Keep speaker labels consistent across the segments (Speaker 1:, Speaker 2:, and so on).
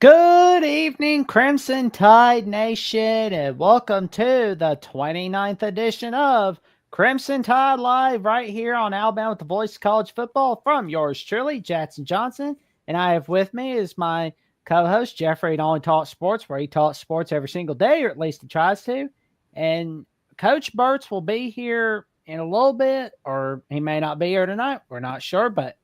Speaker 1: Good evening, Crimson Tide Nation, and welcome to the 29th edition of Crimson Tide Live right here on Alabama with the Voice of College Football from yours truly, Jackson Johnson. And I have with me is my co-host, Jeffrey, and Only Talk Sports, where he talks sports every single day, or at least he tries to. And Coach Burtz will be here in a little bit, or he may not be here tonight. We're not sure, but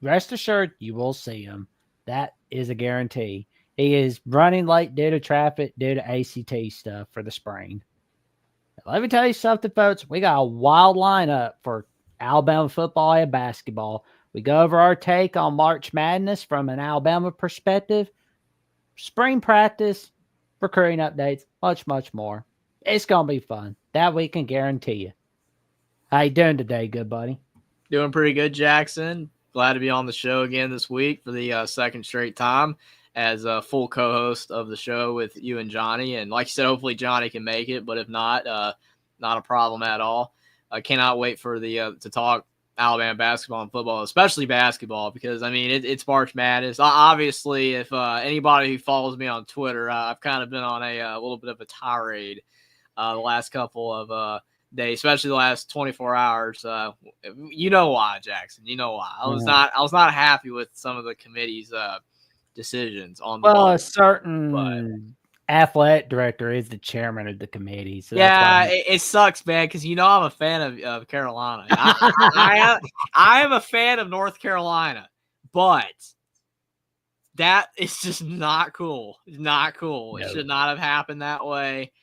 Speaker 1: rest assured, you will see him. That is a guarantee. He is running late due to traffic, due to ACT stuff for the spring. Let me tell you something, folks. We got a wild lineup for Alabama football and basketball. We go over our take on March Madness from an Alabama perspective, spring practice, recruiting updates, much, much more. It's going to be fun. That we can guarantee you. How you doing today, good buddy?
Speaker 2: Doing pretty good, Jackson. Glad to be on the show again this week for the second straight time as a full co-host of the show with you and Johnny. And like you said, hopefully Johnny can make it, but if not, not a problem at all. I cannot wait for the to talk Alabama basketball and football, especially basketball, because, I mean, it's March Madness. Obviously, if anybody who follows me on Twitter, I've kind of been on a little bit of a tirade the last couple of day, especially the last 24 hours. You know why, Jackson. You know why. I was not happy with some of the committee's decisions on the
Speaker 1: a certain athletic director is the chairman of the committee. So
Speaker 2: yeah, it sucks, man, because I'm a fan of Carolina. I am a fan of North Carolina, but that is just not cool. It's not cool. No. It should not have happened that way.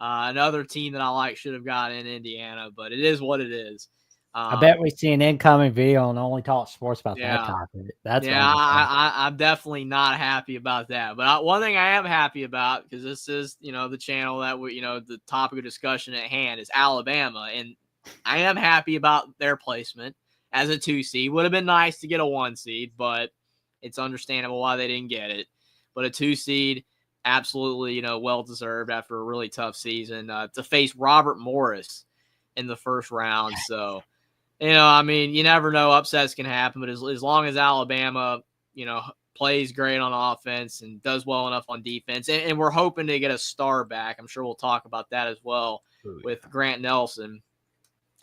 Speaker 2: Another team that I like should have gotten in Indiana, but it is what it is.
Speaker 1: I bet we see an incoming video on Only Talk Sports about that topic.
Speaker 2: I'm definitely not happy about that. But one thing I am happy about, because this is, the channel that we, the topic of discussion at hand is Alabama, and I am happy about their placement as a 2 seed. Would have been nice to get a 1 seed, but it's understandable why they didn't get it. But a 2 seed. Absolutely, well-deserved after a really tough season to face Robert Morris in the first round. So, I mean, you never know. Upsets can happen, but as long as Alabama, plays great on offense and does well enough on defense, and we're hoping to get a star back. I'm sure we'll talk about that as well with Grant Nelson.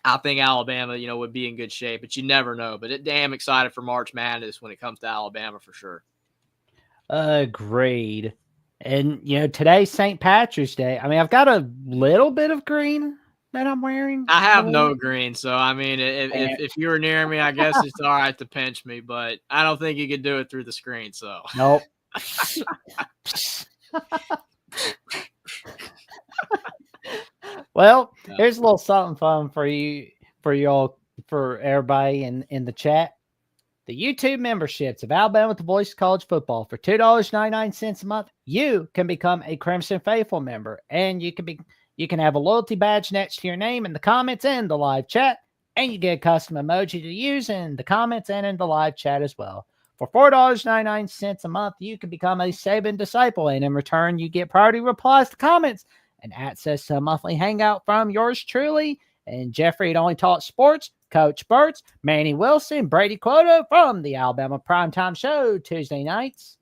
Speaker 2: I think Alabama, would be in good shape, but you never know. But damn excited for March Madness when it comes to Alabama for sure.
Speaker 1: Agreed. And, today's St. Patrick's Day. I mean, I've got a little bit of green that I'm wearing.
Speaker 2: I have no green. So, I mean, if you were near me, I guess it's all right to pinch me. But I don't think you could do it through the screen. So,
Speaker 1: nope. Well, here's a little something fun for y'all, for everybody in the chat. The YouTube memberships of Alabama with the Voice of College Football for $2.99 a month. You can become a Crimson Faithful member, and you can have a loyalty badge next to your name in the comments and the live chat, and you get a custom emoji to use in the comments and in the live chat as well. For $4.99 a month, you can become a Saban disciple, and in return, you get priority replies to comments and access to a monthly hangout from yours truly and Jeffrey at Only Talk Sports, Coach Burtz, Manny Wilson, Brady Quota from the Alabama Primetime Show Tuesday nights.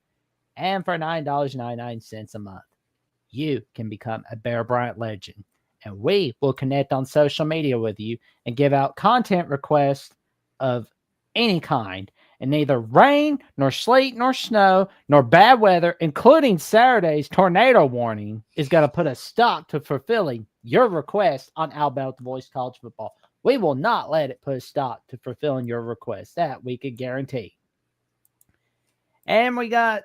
Speaker 1: And for $9.99 a month, you can become a Bear Bryant legend. And we will connect on social media with you and give out content requests of any kind. And neither rain, nor sleet, nor snow, nor bad weather, including Saturday's tornado warning, is going to put a stop to fulfilling your request on Alabama with the Voice of College Football. We will not let it put a stop to fulfilling your request. That we can guarantee. And we got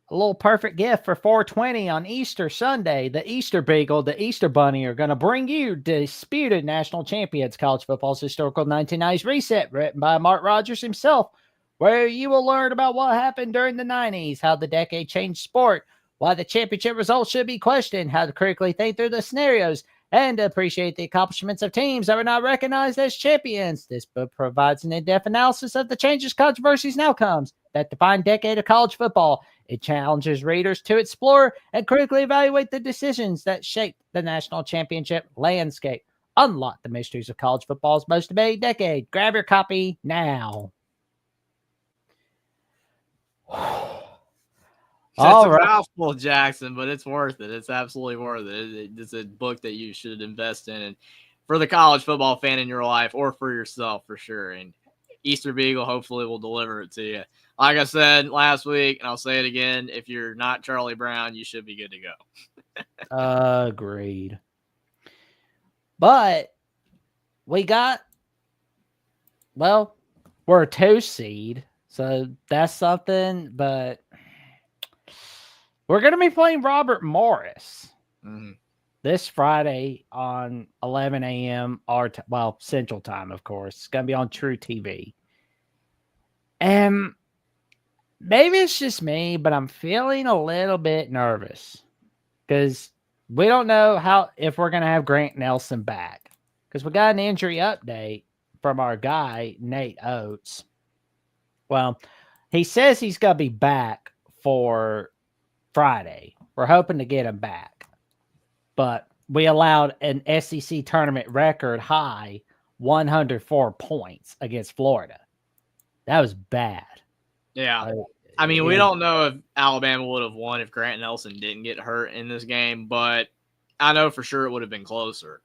Speaker 1: a little perfect gift for 420 on Easter Sunday. The Easter Beagle, the Easter Bunny are going to bring you Disputed National Champions College Football's Historical 1990s Reset, written by Mark Rogers himself, where you will learn about what happened during the 90s, how the decade changed sport, why the championship results should be questioned, how to critically think through the scenarios, and appreciate the accomplishments of teams that were not recognized as champions. This book provides an in-depth analysis of the changes, controversies, and outcomes that define decade of college football. It challenges readers to explore and critically evaluate the decisions that shaped the national championship landscape. Unlock the mysteries of college football's most debated decade. Grab your copy now.
Speaker 2: It's a
Speaker 1: right.
Speaker 2: mouthful, Jackson, but it's worth it. It's absolutely worth it. It's a book that you should invest in, and for the college football fan in your life, or for yourself for sure. And Easter Beagle hopefully will deliver it to you. Like I said last week, and I'll say it again: if you're not Charlie Brown, you should be good to go.
Speaker 1: Agreed. But we got, well, we're a 2 seed, so that's something. But we're going to be playing Robert Morris this Friday on 11 a.m. Central Time, of course. It's going to be on True TV. And maybe it's just me, but I'm feeling a little bit nervous because we don't know if we're going to have Grant Nelson back, because we got an injury update from our guy, Nate Oates. Well, he says he's going to be back for Friday. We're hoping to get him back. But we allowed an SEC tournament record high 104 points against Florida. That was bad.
Speaker 2: Yeah. I mean, we don't know if Alabama would have won if Grant Nelson didn't get hurt in this game, but I know for sure it would have been closer.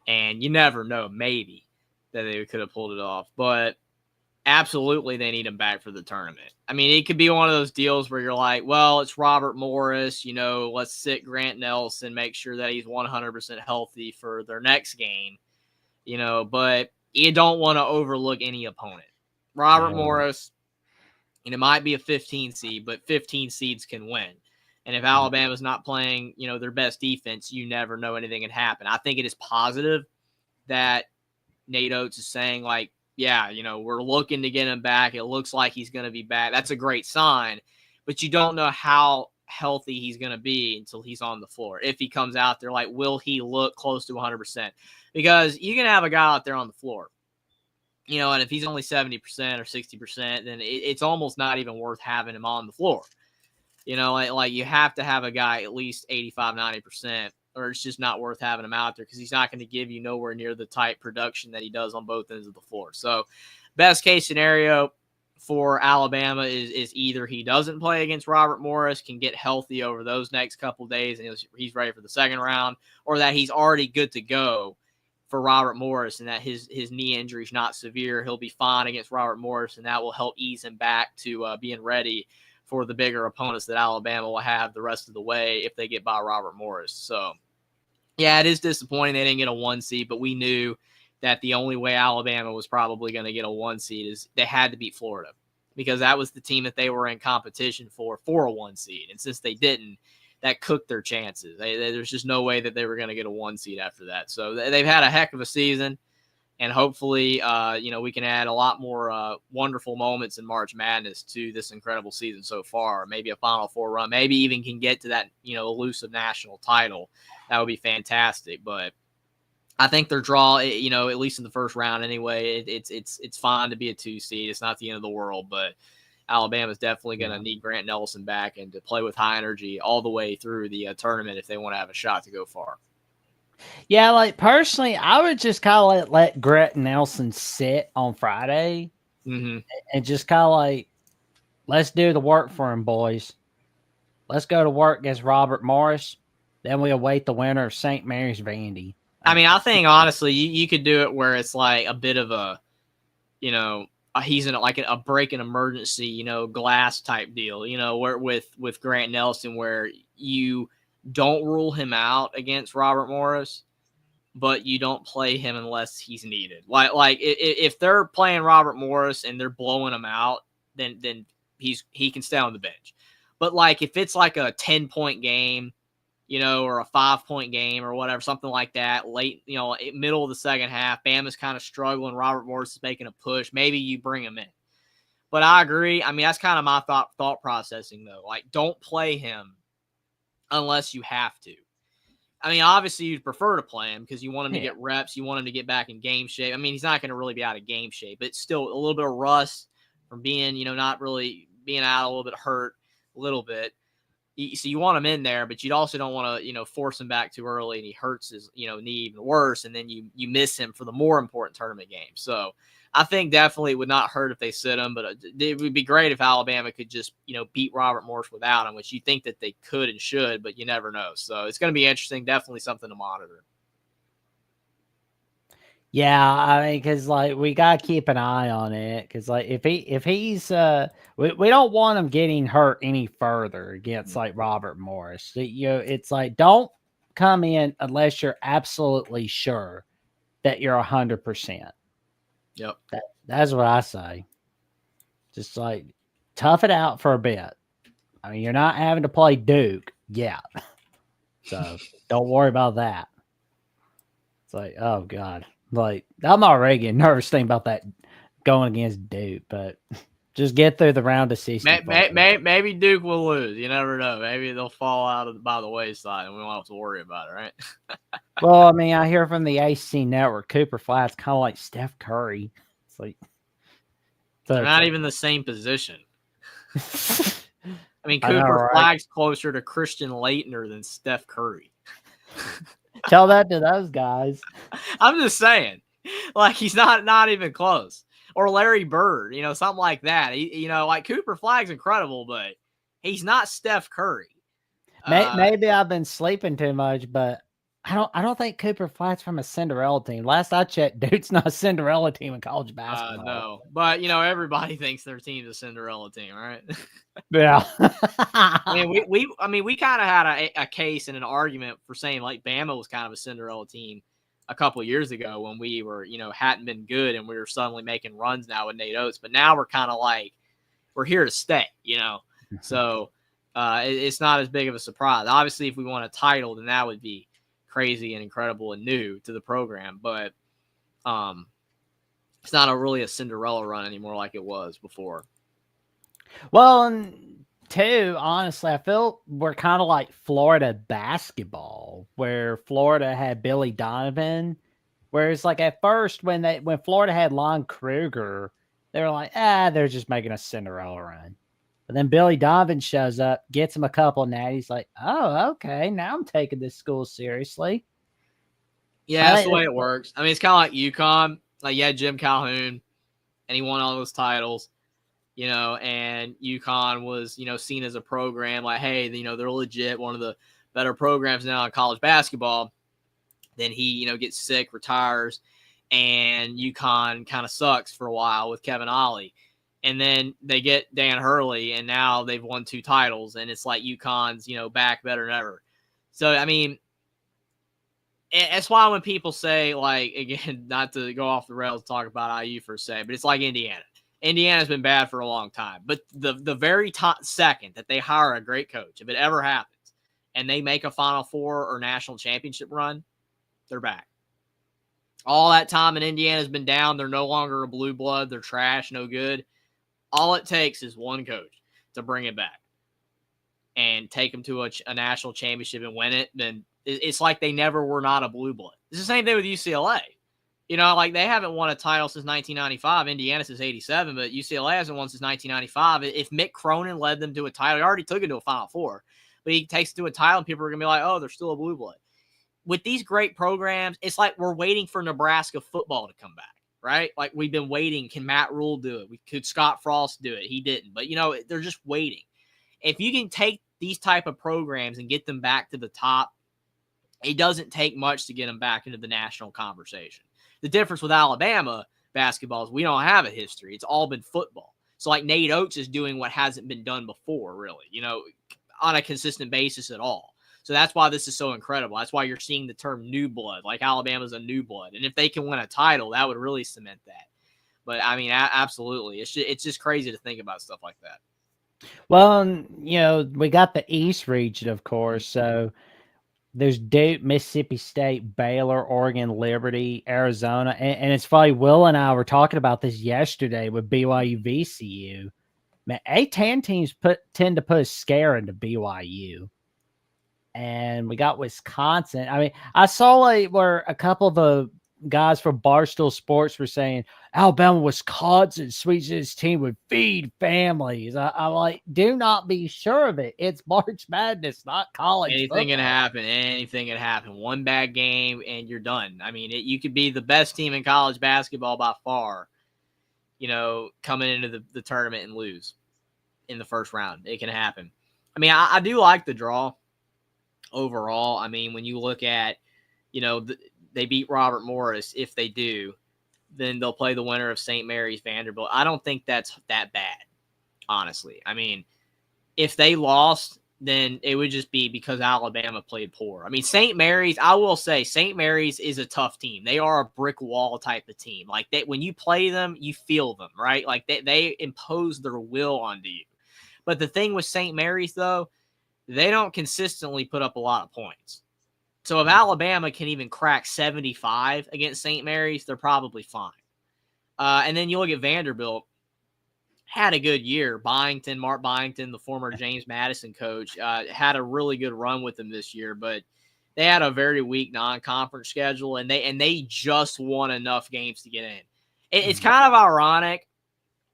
Speaker 2: And you never know, maybe, that they could have pulled it off. But absolutely, they need him back for the tournament. I mean, it could be one of those deals where you're like, well, it's Robert Morris, let's sit Grant Nelson, make sure that he's 100% healthy for their next game, but you don't want to overlook any opponent. Robert Morris, and it might be a 15 seed, but 15 seeds can win. And if Alabama's not playing, their best defense, you never know anything can happen. I think it is positive that Nate Oates is saying, like, yeah, we're looking to get him back. It looks like he's going to be back. That's a great sign, but you don't know how healthy he's going to be until he's on the floor. If he comes out there, like, will he look close to 100%? Because you can have a guy out there on the floor, and if he's only 70% or 60%, then it's almost not even worth having him on the floor. Like you have to have a guy at least 85, 90%, or it's just not worth having him out there because he's not going to give you nowhere near the type production that he does on both ends of the floor. So best case scenario for Alabama is either he doesn't play against Robert Morris, can get healthy over those next couple days, and he's ready for the second round, or that he's already good to go for Robert Morris and that his knee injury is not severe. He'll be fine against Robert Morris, and that will help ease him back to being ready for the bigger opponents that Alabama will have the rest of the way if they get by Robert Morris. So, yeah, it is disappointing they didn't get a 1 seed, but we knew that the only way Alabama was probably going to get a 1 seed is they had to beat Florida, because that was the team that they were in competition for a 1 seed. And since they didn't, that cooked their chances. There's just no way that they were going to get a 1 seed after that. So they've had a heck of a season. And hopefully, we can add a lot more wonderful moments in March Madness to this incredible season so far. Maybe a Final Four run. Maybe even can get to that, elusive national title. That would be fantastic. But I think their draw, at least in the first round anyway, it's fine to be a 2 seed. It's not the end of the world. But Alabama's definitely going to need Grant Nelson back and to play with high energy all the way through the tournament if they want to have a shot to go far.
Speaker 1: Yeah, like personally, I would just kind of let Grant Nelson sit on Friday and just kind of like, let's do the work for him, boys. Let's go to work against Robert Morris. Then we await the winner of St. Mary's Vandy.
Speaker 2: I mean, I think honestly, you could do it where it's like a bit of a, he's in like a break in emergency, glass type deal, where with Grant Nelson, where you don't rule him out against Robert Morris, but you don't play him unless he's needed. Like if they're playing Robert Morris and they're blowing him out, then he can stay on the bench. But like if it's like a 10-point game, or a 5-point game or whatever, something like that, late, middle of the second half, Bama's kind of struggling, Robert Morris is making a push, maybe you bring him in. But I agree. I mean, that's kind of my thought processing though. Like, don't play him unless you have to. I mean, obviously you'd prefer to play him because you want him to get reps. You want him to get back in game shape. I mean, he's not going to really be out of game shape, but it's still a little bit of rust from being, not really being out, a little bit hurt, a little bit. So you want him in there, but you also don't want to, force him back too early and he hurts his, knee even worse. And then you miss him for the more important tournament game. So I think definitely it would not hurt if they sit him, but it would be great if Alabama could just, beat Robert Morris without him, which you think that they could and should, but you never know. So it's going to be interesting. Definitely something to monitor.
Speaker 1: Yeah, I mean, because like we gotta keep an eye on it, because like if he's we don't want him getting hurt any further against like Robert Morris. It's like don't come in unless you're absolutely sure that you're 100%.
Speaker 2: Yep,
Speaker 1: that's what I say. Just like tough it out for a bit. I mean, you're not having to play Duke yet, so don't worry about that. It's like, oh god. Like, I'm already getting nervous thinking about that going against Duke, but just get through the round of 64.
Speaker 2: Maybe Duke will lose. You never know. Maybe they'll fall out by the wayside, and we won't have to worry about it, right?
Speaker 1: Well, I mean, I hear from the AC Network, Cooper Flatt's kind of like Steph Curry. It's like
Speaker 2: they're not even the same position. I mean, Cooper Flagg's closer to Christian Laettner than Steph Curry.
Speaker 1: Tell that to those guys.
Speaker 2: I'm just saying, like he's not even close. Or Larry Bird, something like that. Like Cooper Flagg's incredible, but he's not Steph Curry.
Speaker 1: Maybe I've been sleeping too much, but I don't think Cooper Flatt's from a Cinderella team. Last I checked, Duke's not a Cinderella team in college basketball.
Speaker 2: No, but everybody thinks their team's a Cinderella team, right?
Speaker 1: Yeah.
Speaker 2: I mean, we kind of had a case and an argument for saying like Bama was kind of a Cinderella team a couple of years ago when we were, hadn't been good and we were suddenly making runs now with Nate Oates. But now we're kind of like we're here to stay, So it's not as big of a surprise. Obviously, if we won a title, then that would be crazy and incredible and new to the program, but it's not really a Cinderella run anymore like it was before.
Speaker 1: Well, and two, honestly, I feel we're kind of like Florida basketball, where Florida had Billy Donovan, whereas like at first when Florida had Lon Kruger, they were like, they're just making a Cinderella run. But then Billy Donovan shows up, gets him a couple of natties, like, oh, okay, now I'm taking this school seriously.
Speaker 2: Yeah, that's the way it works. I mean, it's kind of like UConn. Like, you had Jim Calhoun, and he won all those titles, and UConn was, seen as a program like, hey, they're legit, one of the better programs now in college basketball. Then he, gets sick, retires, and UConn kind of sucks for a while with Kevin Ollie. And then they get Dan Hurley, and now they've won 2 titles, and it's like UConn's, back better than ever. So, I mean, that's why when people say, like, again, not to go off the rails, talk about IU for a second, but it's like Indiana. Indiana's been bad for a long time. But the very second that they hire a great coach, if it ever happens, and they make a Final Four or national championship run, they're back. All that time in Indiana's been down. They're no longer a blue blood. They're trash, no good. All it takes is one coach to bring it back and take them to a national championship and win it. Then it's like they never were not a blue blood. It's the same thing with UCLA. Like they haven't won a title since 1995. Indiana since 87, but UCLA hasn't won since 1995. If Mick Cronin led them to a title, he already took it to a Final Four, but he takes it to a title and people are going to be like, oh, they're still a blue blood. With these great programs, it's like we're waiting for Nebraska football to come back. Right? Like we've been waiting. Can Matt Rule do it? Could Scott Frost do it? He didn't. But, they're just waiting. If you can take these type of programs and get them back to the top, it doesn't take much to get them back into the national conversation. The difference with Alabama basketball is we don't have a history. It's all been football. So like Nate Oates is doing what hasn't been done before, really, on a consistent basis at all. So that's why this is so incredible. That's why you're seeing the term new blood, like Alabama's a new blood. And if they can win a title, that would really cement that. But, I mean, absolutely. It's just crazy to think about stuff like that.
Speaker 1: Well, we got the East region, of course. So there's Duke, Mississippi State, Baylor, Oregon, Liberty, Arizona. And it's funny, Will and I were talking about this yesterday with BYU, VCU. Man, A-10 teams tend to put a scare into BYU. And we got Wisconsin. I mean, I saw where a couple of the guys from Barstool Sports were saying Alabama, Wisconsin, Sweet 16 would feed families. I'm like, do not be sure of it. It's March Madness, not college
Speaker 2: Anything
Speaker 1: football.
Speaker 2: can happen. Anything can happen. One bad game and you're done. I mean, you could be the best team in college basketball by far, coming into the tournament and lose in the first round. It can happen. I mean, I do like the draw overall. I mean, when you look at, they beat Robert Morris. If they do, then they'll play the winner of St. Mary's Vanderbilt. I don't think that's that bad, honestly. I mean, if they lost, then it would just be because Alabama played poor. I mean, St. Mary's, I will say St. Mary's is a tough team. They are a brick wall type of team. Like, when you play them, you feel them, right? Like, they impose their will onto you. But the thing with St. Mary's, though, they don't consistently put up a lot of points. So if Alabama can even crack 75 against St. Mary's, they're probably fine. And then you look at Vanderbilt, had a good year. Mark Byington, the former James Madison coach, had a really good run with them this year, but they had a very weak non-conference schedule, and they just won enough games to get in. It's kind of ironic.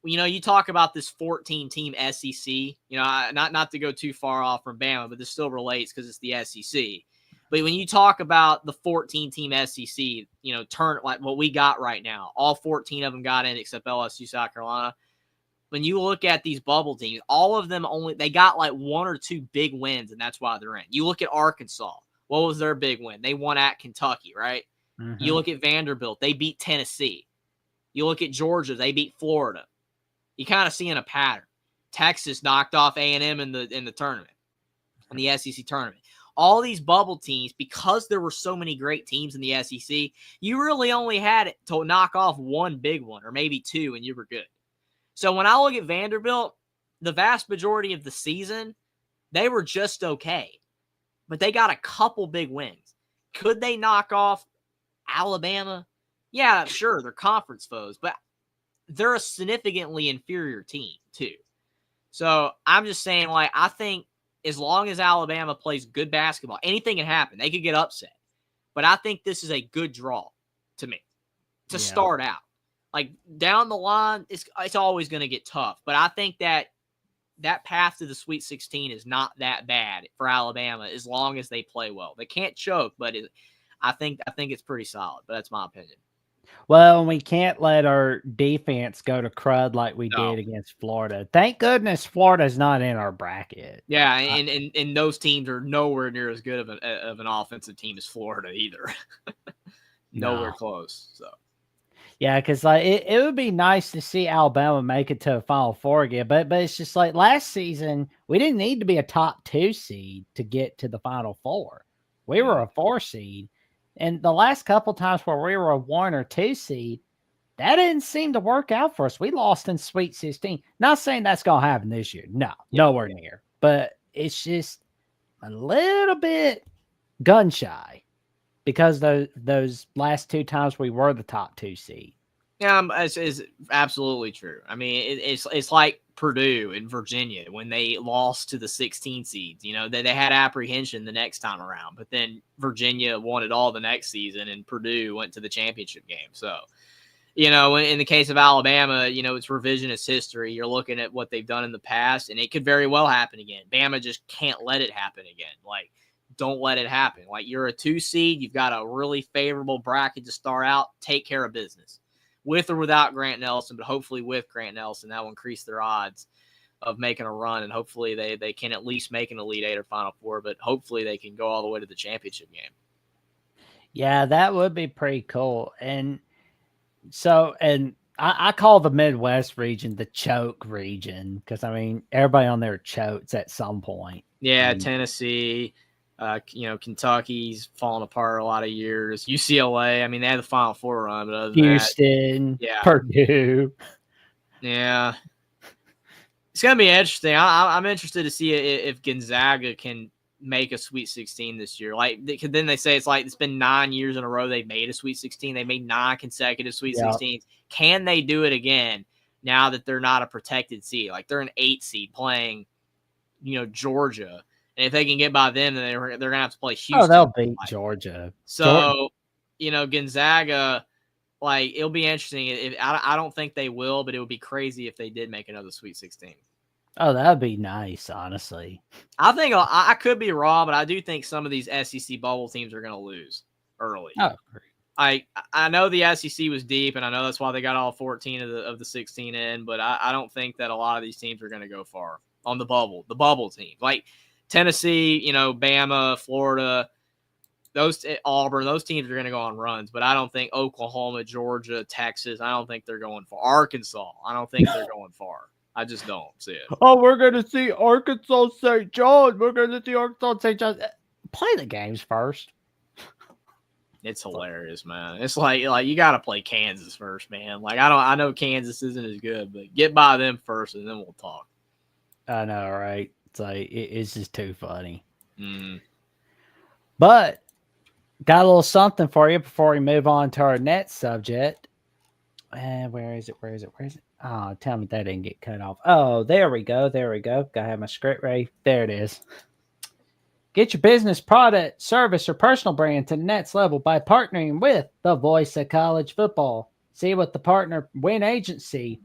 Speaker 2: You talk about this 14-team SEC, not to go too far off from Bama, but this still relates because it's the SEC. But when you talk about the 14-team SEC, turn like what we got right now, all 14 of them got in except LSU, South Carolina. When you look at these bubble teams, all of them they got like one or two big wins, and that's why they're in. You look at Arkansas. What was their big win? They won at Kentucky, right? Mm-hmm. You look at Vanderbilt. They beat Tennessee. You look at Georgia. They beat Florida. You kind of seeing a pattern. Texas knocked off A&M in the tournament, in the SEC tournament. All these bubble teams, because there were so many great teams in the SEC, you really only had to knock off one big one or maybe two, and you were good. So when I look at Vanderbilt, the vast majority of the season, they were just okay. But they got a couple big wins. Could they knock off Alabama? Yeah, sure, they're conference foes, but they're a significantly inferior team too. So I'm just saying, like, I think as long as Alabama plays good basketball, anything can happen. They could get upset. But I think this is a good draw to me to start out. Like, down the line, it's always going to get tough. But I think that path to the Sweet 16 is not that bad for Alabama as long as they play well. They can't choke, but I think it's pretty solid. But that's my opinion.
Speaker 1: Well, we can't let our defense go to crud like we did against Florida. Thank goodness Florida's not in our bracket.
Speaker 2: Yeah, and those teams are nowhere near as good of an offensive team as Florida either. Nowhere close. So.
Speaker 1: Yeah, because like it would be nice to see Alabama make it to a Final Four again, but it's just like last season we didn't need to be a top 2 seed to get to the Final Four. We were a 4 seed, and the last couple times where we were a 1 or 2 seed, that didn't seem to work out for us. We lost in Sweet 16. Not saying that's gonna happen this year. No, nowhere near. But it's just a little bit gun shy. Because those last 2 times we were the top 2 seed.
Speaker 2: Yeah, it's absolutely true. I mean, it's like Purdue and Virginia when they lost to the 16 seeds. They had apprehension the next time around, but then Virginia won it all the next season, and Purdue went to the championship game. So, in the case of Alabama, it's revisionist history. You're looking at what they've done in the past, and it could very well happen again. Bama just can't let it happen again. Like, don't let it happen. Like, you're a 2 seed. You've got a really favorable bracket to start out. Take care of business with or without Grant Nelson, but hopefully with Grant Nelson, that will increase their odds of making a run. And hopefully they can at least make an Elite 8 or Final Four, but hopefully they can go all the way to the championship game.
Speaker 1: Yeah, that would be pretty cool. And so, I call the Midwest region the choke region because, I mean, everybody on there chokes at some point.
Speaker 2: Yeah, Tennessee. Kentucky's fallen apart a lot of years. UCLA, I mean, they had the Final Four run, but other than
Speaker 1: Houston, Purdue.
Speaker 2: Yeah. It's going to be interesting. I'm interested to see if Gonzaga can make a Sweet 16 this year. Like, then they say it's been 9 years in a row they've made a Sweet 16. They made 9 consecutive Sweet 16s. Can they do it again now that they're not a protected seed? Like, they're an 8 seed playing, Georgia. And if they can get by them, then they're going to have to play Houston.
Speaker 1: Oh, they'll beat Georgia.
Speaker 2: So Gonzaga, like, it'll be interesting. I don't think they will, but it would be crazy if they did make another Sweet 16.
Speaker 1: Oh, that would be nice, honestly.
Speaker 2: I think I could be wrong, but I do think some of these SEC bubble teams are going to lose early.
Speaker 1: Oh,
Speaker 2: I know the SEC was deep, and I know that's why they got all 14 of the 16 in, but I don't think that a lot of these teams are going to go far on the bubble team. Like Tennessee, Bama, Florida, Auburn, those teams are going to go on runs, but I don't think Oklahoma, Georgia, Texas, I don't think they're going far. Arkansas, I don't think they're going far. I just don't see it.
Speaker 1: Oh, we're going to see Arkansas St. John. We're going to see Arkansas St. John. Play the games first.
Speaker 2: It's hilarious, man. It's like you got to play Kansas first, man. Like, I know Kansas isn't as good, but get by them first, and then we'll talk.
Speaker 1: I know, right? It's like it's just too funny.
Speaker 2: Mm.
Speaker 1: But got a little something for you before we move on to our next subject. Where is it? Oh, tell me that didn't get cut off. Oh, there we go. Gotta have my script ready. There it is. Get your business, product, service, or personal brand to the next level by partnering with the voice of college football. See what the partner Win Agency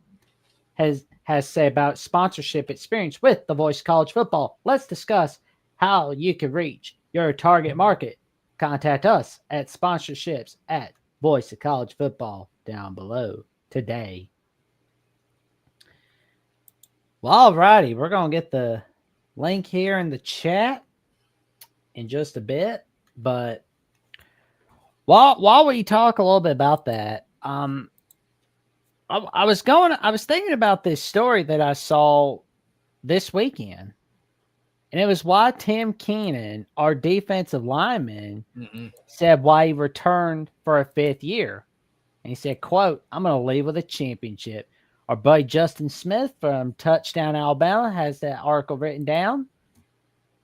Speaker 1: has to say about sponsorship experience with the voice of college football. Let's discuss how you can reach your target market. Contact us at sponsorships at voice of college football down below today. Well, alrighty, we're going to get the link here in the chat in just a bit, but while we talk a little bit about that, I was thinking about this story that I saw this weekend, and it was why Tim Keenan, our defensive lineman, said why he returned for a 5th year. And he said, quote, "I'm going to leave with a championship." Our buddy Justin Smith from Touchdown Alabama has that article written down.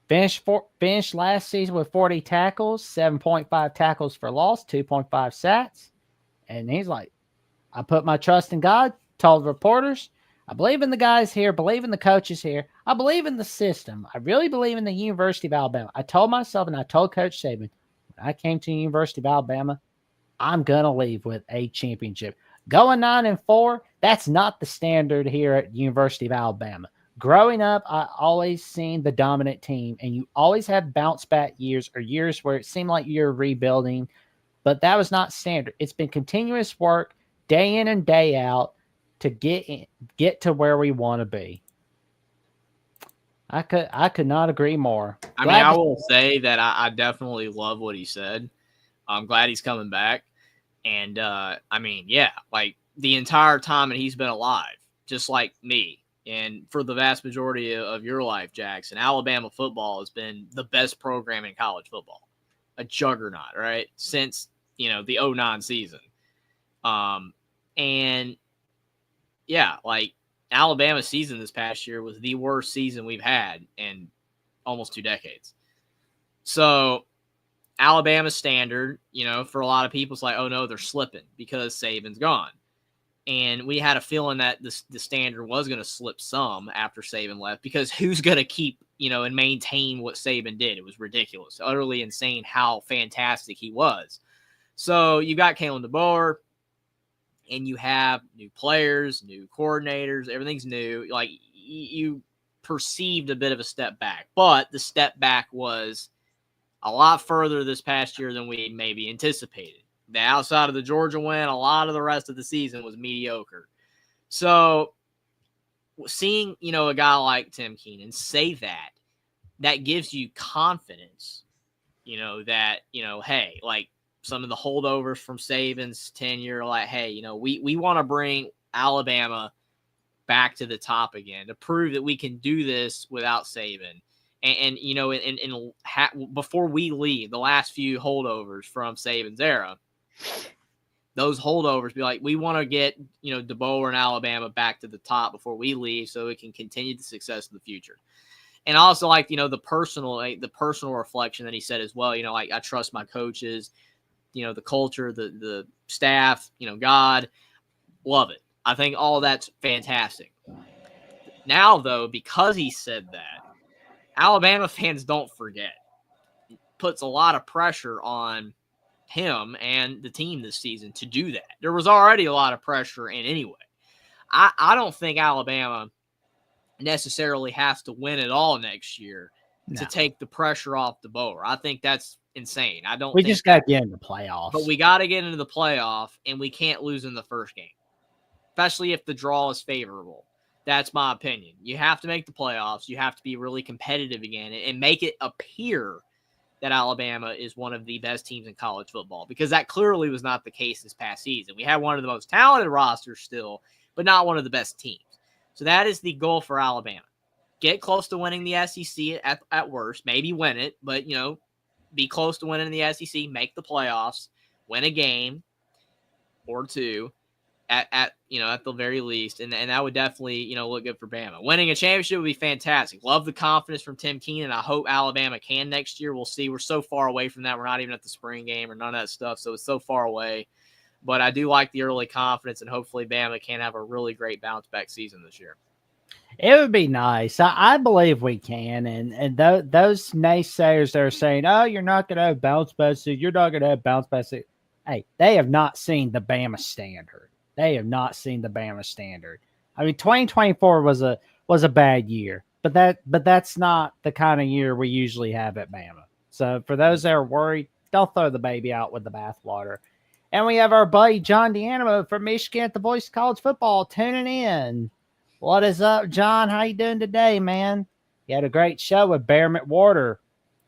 Speaker 1: Finished last season with 40 tackles, 7.5 tackles for loss, 2.5 sacks. And he's like, "I put my trust in God," told reporters. "I believe in the guys here, believe in the coaches here. I believe in the system. I really believe in the University of Alabama. I told myself and I told Coach Saban, when I came to the University of Alabama, I'm going to leave with a championship. Going 9-4, that's not the standard here at University of Alabama. Growing up, I always seen the dominant team, and you always have bounce back years or years where it seemed like you're rebuilding, but that was not standard. It's been continuous work day in and day out to get to where we want to be." I could not agree more.
Speaker 2: I will say that I definitely love what he said. I'm glad he's coming back. And, like the entire time that he's been alive, just like me, and for the vast majority of your life, Jackson, Alabama football has been the best program in college football. A juggernaut, right? Since, the 2009 season. And, yeah, like Alabama's season this past year was the worst season we've had in almost 2 decades. So Alabama standard, for a lot of people, it's like, oh no, they're slipping because Saban's gone. And we had a feeling that the standard was going to slip some after Saban left, because who's going to keep, and maintain what Saban did? It was ridiculous, utterly insane how fantastic he was. So you got Kalen DeBoer, and you have new players, new coordinators, everything's new. Like, you perceived a bit of a step back, but the step back was a lot further this past year than we maybe anticipated. The outside of the Georgia win, a lot of the rest of the season was mediocre. So seeing, a guy like Tim Keenan say that gives you confidence, that, hey, like some of the holdovers from Saban's tenure, like, hey, we want to bring Alabama back to the top again to prove that we can do this without Saban. And before we leave, the last few holdovers from Saban's era, those holdovers be like, we want to get, DeBoer and Alabama back to the top before we leave so it can continue the success in the future. And also, like, the personal reflection that he said as well, like, I trust my coaches, the culture, the staff, God, love it. I think all that's fantastic. Now, though, because he said that, Alabama fans don't forget. It puts a lot of pressure on him and the team this season to do that. There was already a lot of pressure in anyway. I don't think Alabama necessarily has to win it all next year to take the pressure off the Bower. I think that's insane. I don't
Speaker 1: We
Speaker 2: think
Speaker 1: just got to get in the playoffs.
Speaker 2: But we got to get into the playoff, and we can't lose in the first game, especially if the draw is favorable. That's my opinion. You have to make the playoffs. You have to be really competitive again and make it appear that Alabama is one of the best teams in college football, because that clearly was not the case this past season. We had one of the most talented rosters still, but not one of the best teams. So that is the goal for Alabama. Get close to winning the SEC at worst, maybe win it, but, be close to winning the SEC, make the playoffs, win a game or two at the very least. And that would definitely, look good for Bama. Winning a championship would be fantastic. Love the confidence from Tim Keenan. I hope Alabama can next year. We'll see. We're so far away from that. We're not even at the spring game or none of that stuff. So it's so far away. But I do like the early confidence, and hopefully Bama can have a really great bounce back season this year.
Speaker 1: It would be nice. I believe we can. And those naysayers that are saying, oh, you're not going to have bounce back, you're not going to have bounce back. Hey, they have not seen the Bama standard. They have not seen the Bama standard. I mean, 2024 was a bad year, but that's not the kind of year we usually have at Bama. So for those that are worried, don't throw the baby out with the bathwater. And we have our buddy John D'Animo from Michigan at the Voice of College Football tuning in. What is up, John? How you doing today, man? You had a great show with Bearmont Water.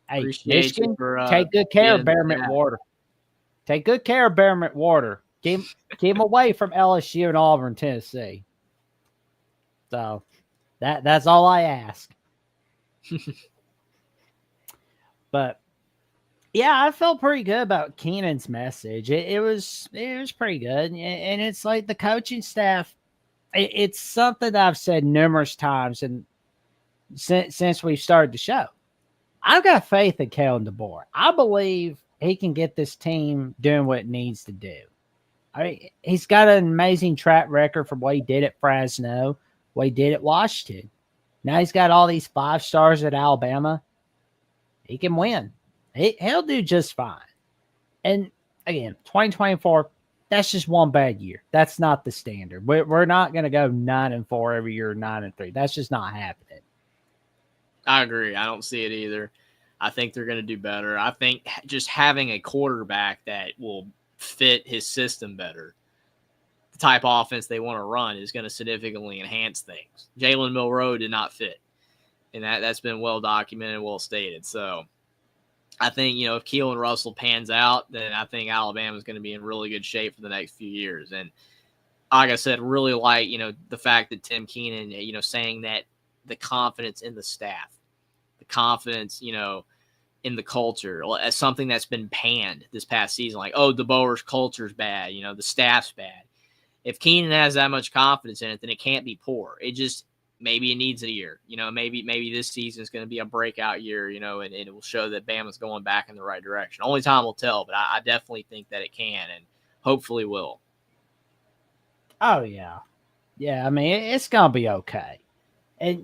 Speaker 1: Hey,
Speaker 2: Appreciate
Speaker 1: Michigan,
Speaker 2: for,
Speaker 1: take good care of Bearmont Water. Take good care of Bearmont Water. Keep them away from LSU and Auburn, Tennessee. So that's all I ask. But yeah, I felt pretty good about Keenan's message. It was pretty good, and it's like the coaching staff. It's something that I've said numerous times, and since we started the show, I've got faith in Kalen DeBoer. I believe he can get this team doing what it needs to do. I mean, he's got an amazing track record from what he did at Fresno, what he did at Washington. Now he's got all these 5 stars at Alabama. He can win. He'll do just fine. And again, 2024, that's just one bad year. That's not the standard. We're not going to go 9-4 every year, 9-3. That's just not happening.
Speaker 2: I agree. I don't see it either. I think they're going to do better. I think just having a quarterback that will fit his system better, the type of offense they want to run, is going to significantly enhance things. Jalen Milroe did not fit, and that's been well documented, well stated. So I think, if Keelan Russell pans out, then I think Alabama is going to be in really good shape for the next few years. And like I said, really like, the fact that Tim Keenan, saying that the confidence in the staff, the confidence, in the culture, as something that's been panned this past season. Like, oh, DeBoer's culture's bad, the staff's bad. If Keenan has that much confidence in it, then it can't be poor. It just, maybe it needs a year. Maybe this season is going to be a breakout year, and it will show that Bama's going back in the right direction. Only time will tell, but I definitely think that it can, and hopefully will.
Speaker 1: Oh, yeah. Yeah, I mean, it's going to be okay. And,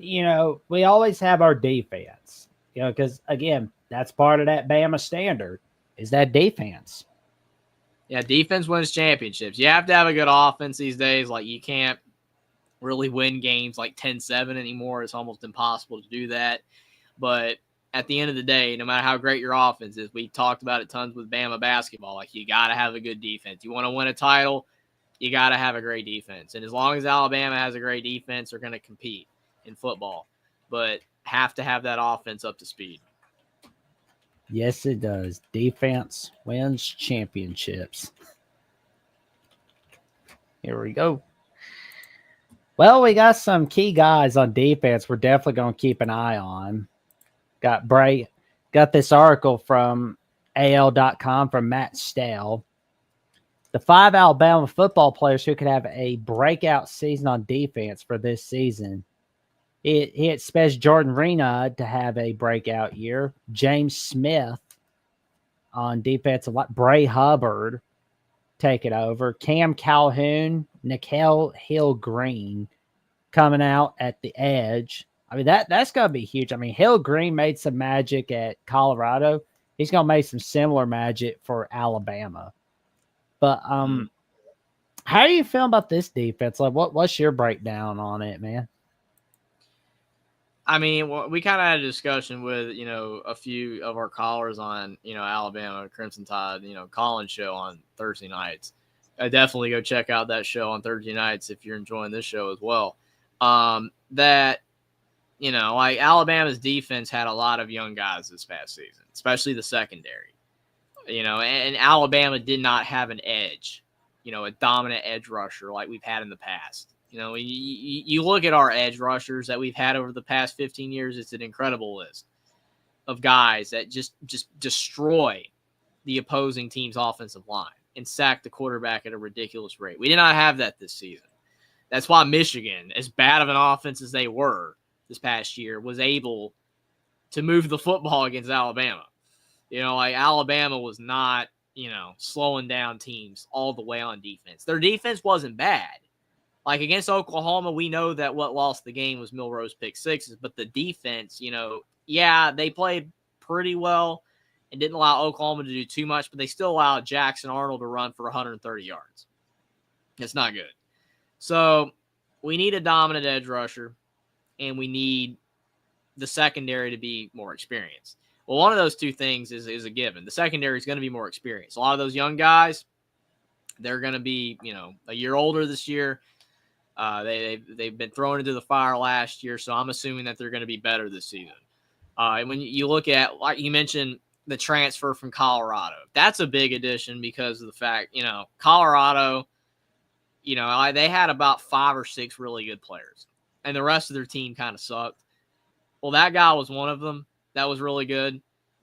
Speaker 1: we always have our defense, because, again, that's part of that Bama standard, is that defense.
Speaker 2: Yeah, defense wins championships. You have to have a good offense these days. Like, you can't really win games like 10-7 anymore. It's almost impossible to do that. But at the end of the day, no matter how great your offense is, we talked about it tons with Bama basketball. Like, you got to have a good defense. You want to win a title, you got to have a great defense. And as long as Alabama has a great defense, they're going to compete in football. But have to have that offense up to speed.
Speaker 1: Yes, it does. Defense wins championships. Here we go. Well, we got some key guys on defense we're definitely going to keep an eye on. Got this article from AL.com from Matt Stale. The 5 Alabama football players who could have a breakout season on defense for this season. He expects Jordan Renaud to have a breakout year. James Smith on defensive line. Bray Hubbard take it over. Cam Calhoun, Nikhil Hill-Green coming out at the edge. I mean, that's going to be huge. I mean, Hill-Green made some magic at Colorado. he's gonna make some similar magic for Alabama. But how do you feel about this defense? Like, what's your breakdown on it, man?
Speaker 2: I mean, we kind of had a discussion with, a few of our callers on, Alabama Crimson Tide, Collins show on Thursday nights. I definitely go check out that show on Thursday nights if you're enjoying this show as well. That, like Alabama's defense had a lot of young guys this past season, especially the secondary, and Alabama did not have an edge, a dominant edge rusher like we've had in the past. You look at our edge rushers that we've had over the past 15 years, it's an incredible list of guys that just destroy the opposing team's offensive line and sack the quarterback at a ridiculous rate. We did not have that this season. That's why Michigan, as bad of an offense as they were this past year, was able to move the football against Alabama. Like Alabama was not, slowing down teams all the way on defense. Their defense wasn't bad. Like against Oklahoma, we know that what lost the game was Milroe's pick sixes, but the defense, they played pretty well and didn't allow Oklahoma to do too much, but they still allowed Jackson Arnold to run for 130 yards. It's not good. So we need a dominant edge rusher, and we need the secondary to be more experienced. Well, one of those two things is a given. The secondary is going to be more experienced. A lot of those young guys, they're going to be, a year older this year. They've been thrown into the fire last year, so I'm assuming that they're going to be better this season. And when you look at, like you mentioned, the transfer from Colorado, that's a big addition because of the fact, Colorado, they had about 5 or 6 really good players, and the rest of their team kind of sucked. Well, that guy was one of them that was really good.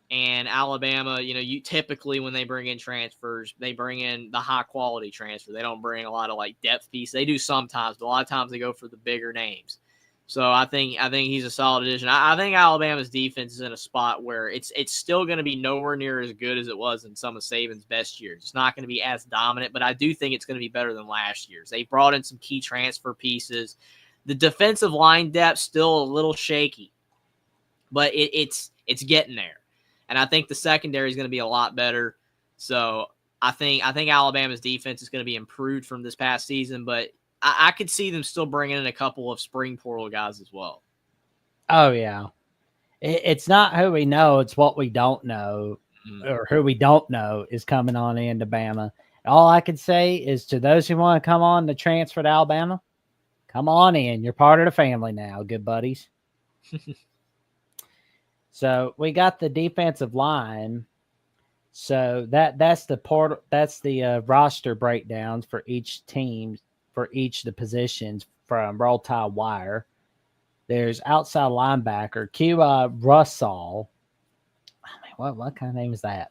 Speaker 2: And Alabama, you typically when they bring in transfers, they bring in the high quality transfer. They don't bring a lot of like depth piece. They do sometimes, but a lot of times they go for the bigger names. So I think he's a solid addition. I think Alabama's defense is in a spot where it's still going to be nowhere near as good as it was in some of Saban's best years. It's not going to be as dominant, but I do think it's going to be better than last year's. They brought in some key transfer pieces. The defensive line depth still a little shaky, but it's getting there. And I think the secondary is going to be a lot better. So I think Alabama's defense is going to be improved from this past season, but I could see them still bringing in a couple of spring portal guys as well.
Speaker 1: Oh, yeah. It's not who we know. It's what we don't know, or who we don't know is coming on into Bama. All I can say is to those who want to come on to transfer to Alabama, come on in. You're part of the family now, good buddies. So we got the defensive line. So that's the roster breakdowns for each team, for each of the positions from Roll Tide Wire. There's outside linebacker Q Russell. I mean, what kind of name is that?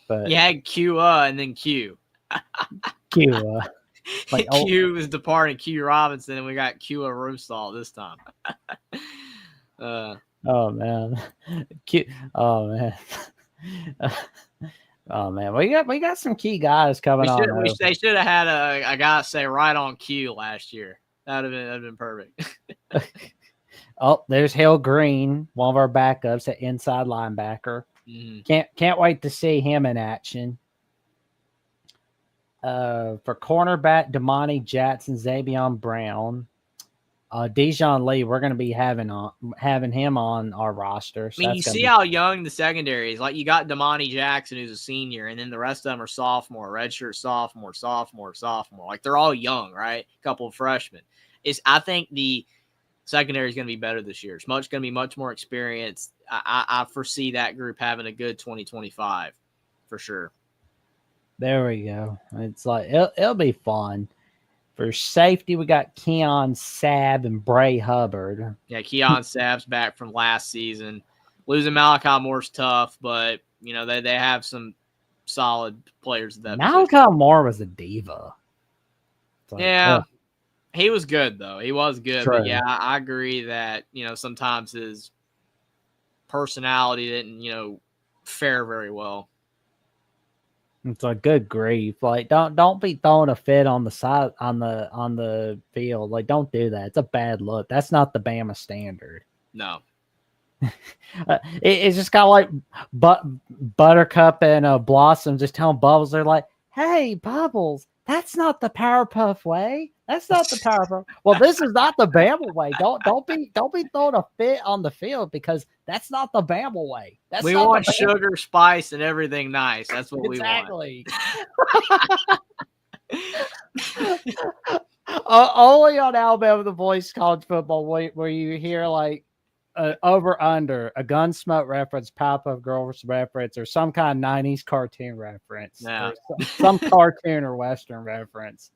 Speaker 1: But
Speaker 2: you had Q and then Q.
Speaker 1: Q.
Speaker 2: Like Q was departing Q Robinson, and we got Q Russell this time.
Speaker 1: Oh man, cute. Oh man, oh man. We got some key guys coming on.
Speaker 2: They should have had a guy say right on cue last year. That'd have been perfect.
Speaker 1: Oh, there's Hill Green, one of our backups at inside linebacker. Can't wait to see him in action. For cornerback, Damani Jackson, Xavion Brown. Dijon Lee, we're going to be having him on our roster. So
Speaker 2: you see how young the secondary is. Like you got Damani Jackson, who's a senior, and then the rest of them are sophomore, redshirt sophomore. Like they're all young, right? A couple of freshmen. I think the secondary is going to be better this year. It's going to be much more experienced. I foresee that group having a good 2025 for sure.
Speaker 1: There we go. It's like it'll be fun. For safety, we got Keon Sabb and Bray Hubbard.
Speaker 2: Yeah, Keon Sabb's back from last season. Losing Malachi Moore's tough, but they have some solid players at that
Speaker 1: Malachi
Speaker 2: position.
Speaker 1: Moore was a diva.
Speaker 2: Like, he was good though. He was good,
Speaker 1: True.
Speaker 2: But yeah, I agree that sometimes his personality didn't fare very well.
Speaker 1: It's like good grief. Like don't be throwing a fit on the side on the field. Like don't do that. It's a bad look. That's not the Bama standard.
Speaker 2: No.
Speaker 1: It's just kind of like Buttercup and Blossom just telling Bubbles, they're like, "Hey, Bubbles, that's not the Powerpuff way. That's not the Powerpuff. Well, this is not the Bama way. Don't be throwing a fit on the field because that's not the Bama way. That's
Speaker 2: we
Speaker 1: not
Speaker 2: want
Speaker 1: the
Speaker 2: sugar, spice, and everything nice. That's what
Speaker 1: exactly.
Speaker 2: we want.
Speaker 1: Only on Alabama the Voice College Football where you hear like over under a Gunsmoke reference, Powerpuff Girls reference, or some kind of 90s cartoon reference,
Speaker 2: Yeah.
Speaker 1: or some cartoon or Western reference.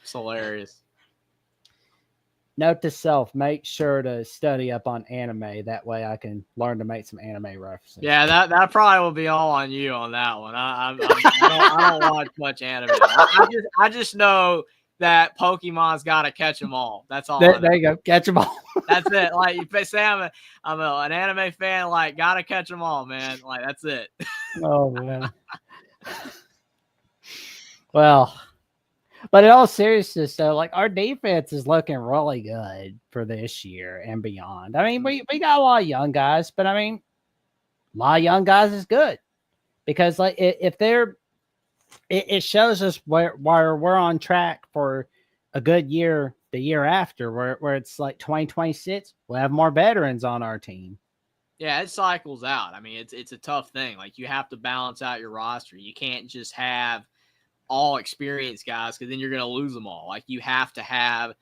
Speaker 2: It's hilarious.
Speaker 1: Note to self: make sure to study up on anime. That way, I can learn to make some anime references.
Speaker 2: Yeah, that probably will be all on you on that one. I don't watch much anime. I just know that Pokemon's got to catch them all. That's all.
Speaker 1: There you go, catch them all.
Speaker 2: That's it. Like you say, I'm an anime fan. Like, gotta catch them all, man. Like that's it.
Speaker 1: Oh man. Well, but in all seriousness, though, like our defense is looking really good for this year and beyond. I mean, we got a lot of young guys, but I mean, a lot of young guys is good because like if they're, it shows us where we're on track for a good year the year after, where it's like 2026, we'll have more veterans on our team.
Speaker 2: Yeah, it cycles out. I mean, it's a tough thing. Like you have to balance out your roster. You can't just have all experienced guys because then you're going to lose them all. Like you have to have,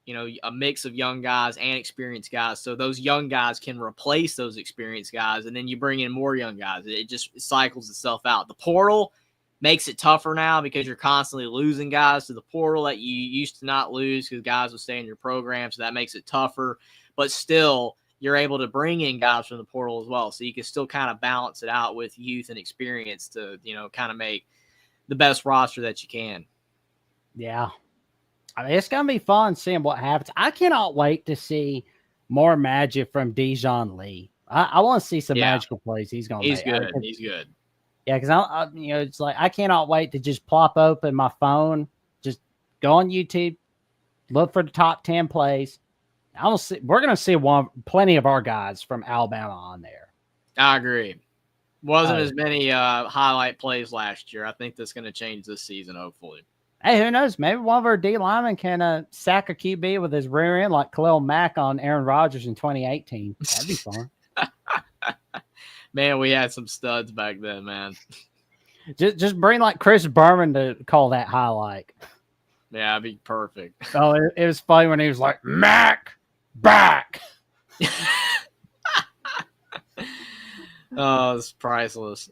Speaker 2: a mix of young guys and experienced guys. So those young guys can replace those experienced guys. And then you bring in more young guys. It just cycles itself out. The portal makes it tougher now because you're constantly losing guys to the portal that you used to not lose because guys will stay in your program. So that makes it tougher, but still you're able to bring in guys from the portal as well. So you can still kind of balance it out with youth and experience to, kind of make the best roster that you can.
Speaker 1: Yeah. I mean, it's going to be fun seeing what happens. I cannot wait to see more magic from Dijon Lee. I want to see some magical plays he's going to make.
Speaker 2: Good. He's good.
Speaker 1: Yeah, because it's like I cannot wait to just plop open my phone, just go on YouTube, look for the top 10 plays. We're going to see plenty of our guys from Alabama on there.
Speaker 2: I agree. Wasn't as many highlight plays last year. I think that's going to change this season, hopefully.
Speaker 1: Hey, who knows? Maybe one of our D linemen can sack a QB with his rear end like Khalil Mack on Aaron Rodgers in 2018. That'd be fun.
Speaker 2: Man, we had some studs back then, man.
Speaker 1: Just bring like Chris Berman to call that highlight.
Speaker 2: Yeah, it'd be perfect.
Speaker 1: Oh, it was funny when he was like, Mac back.
Speaker 2: Oh, it's priceless.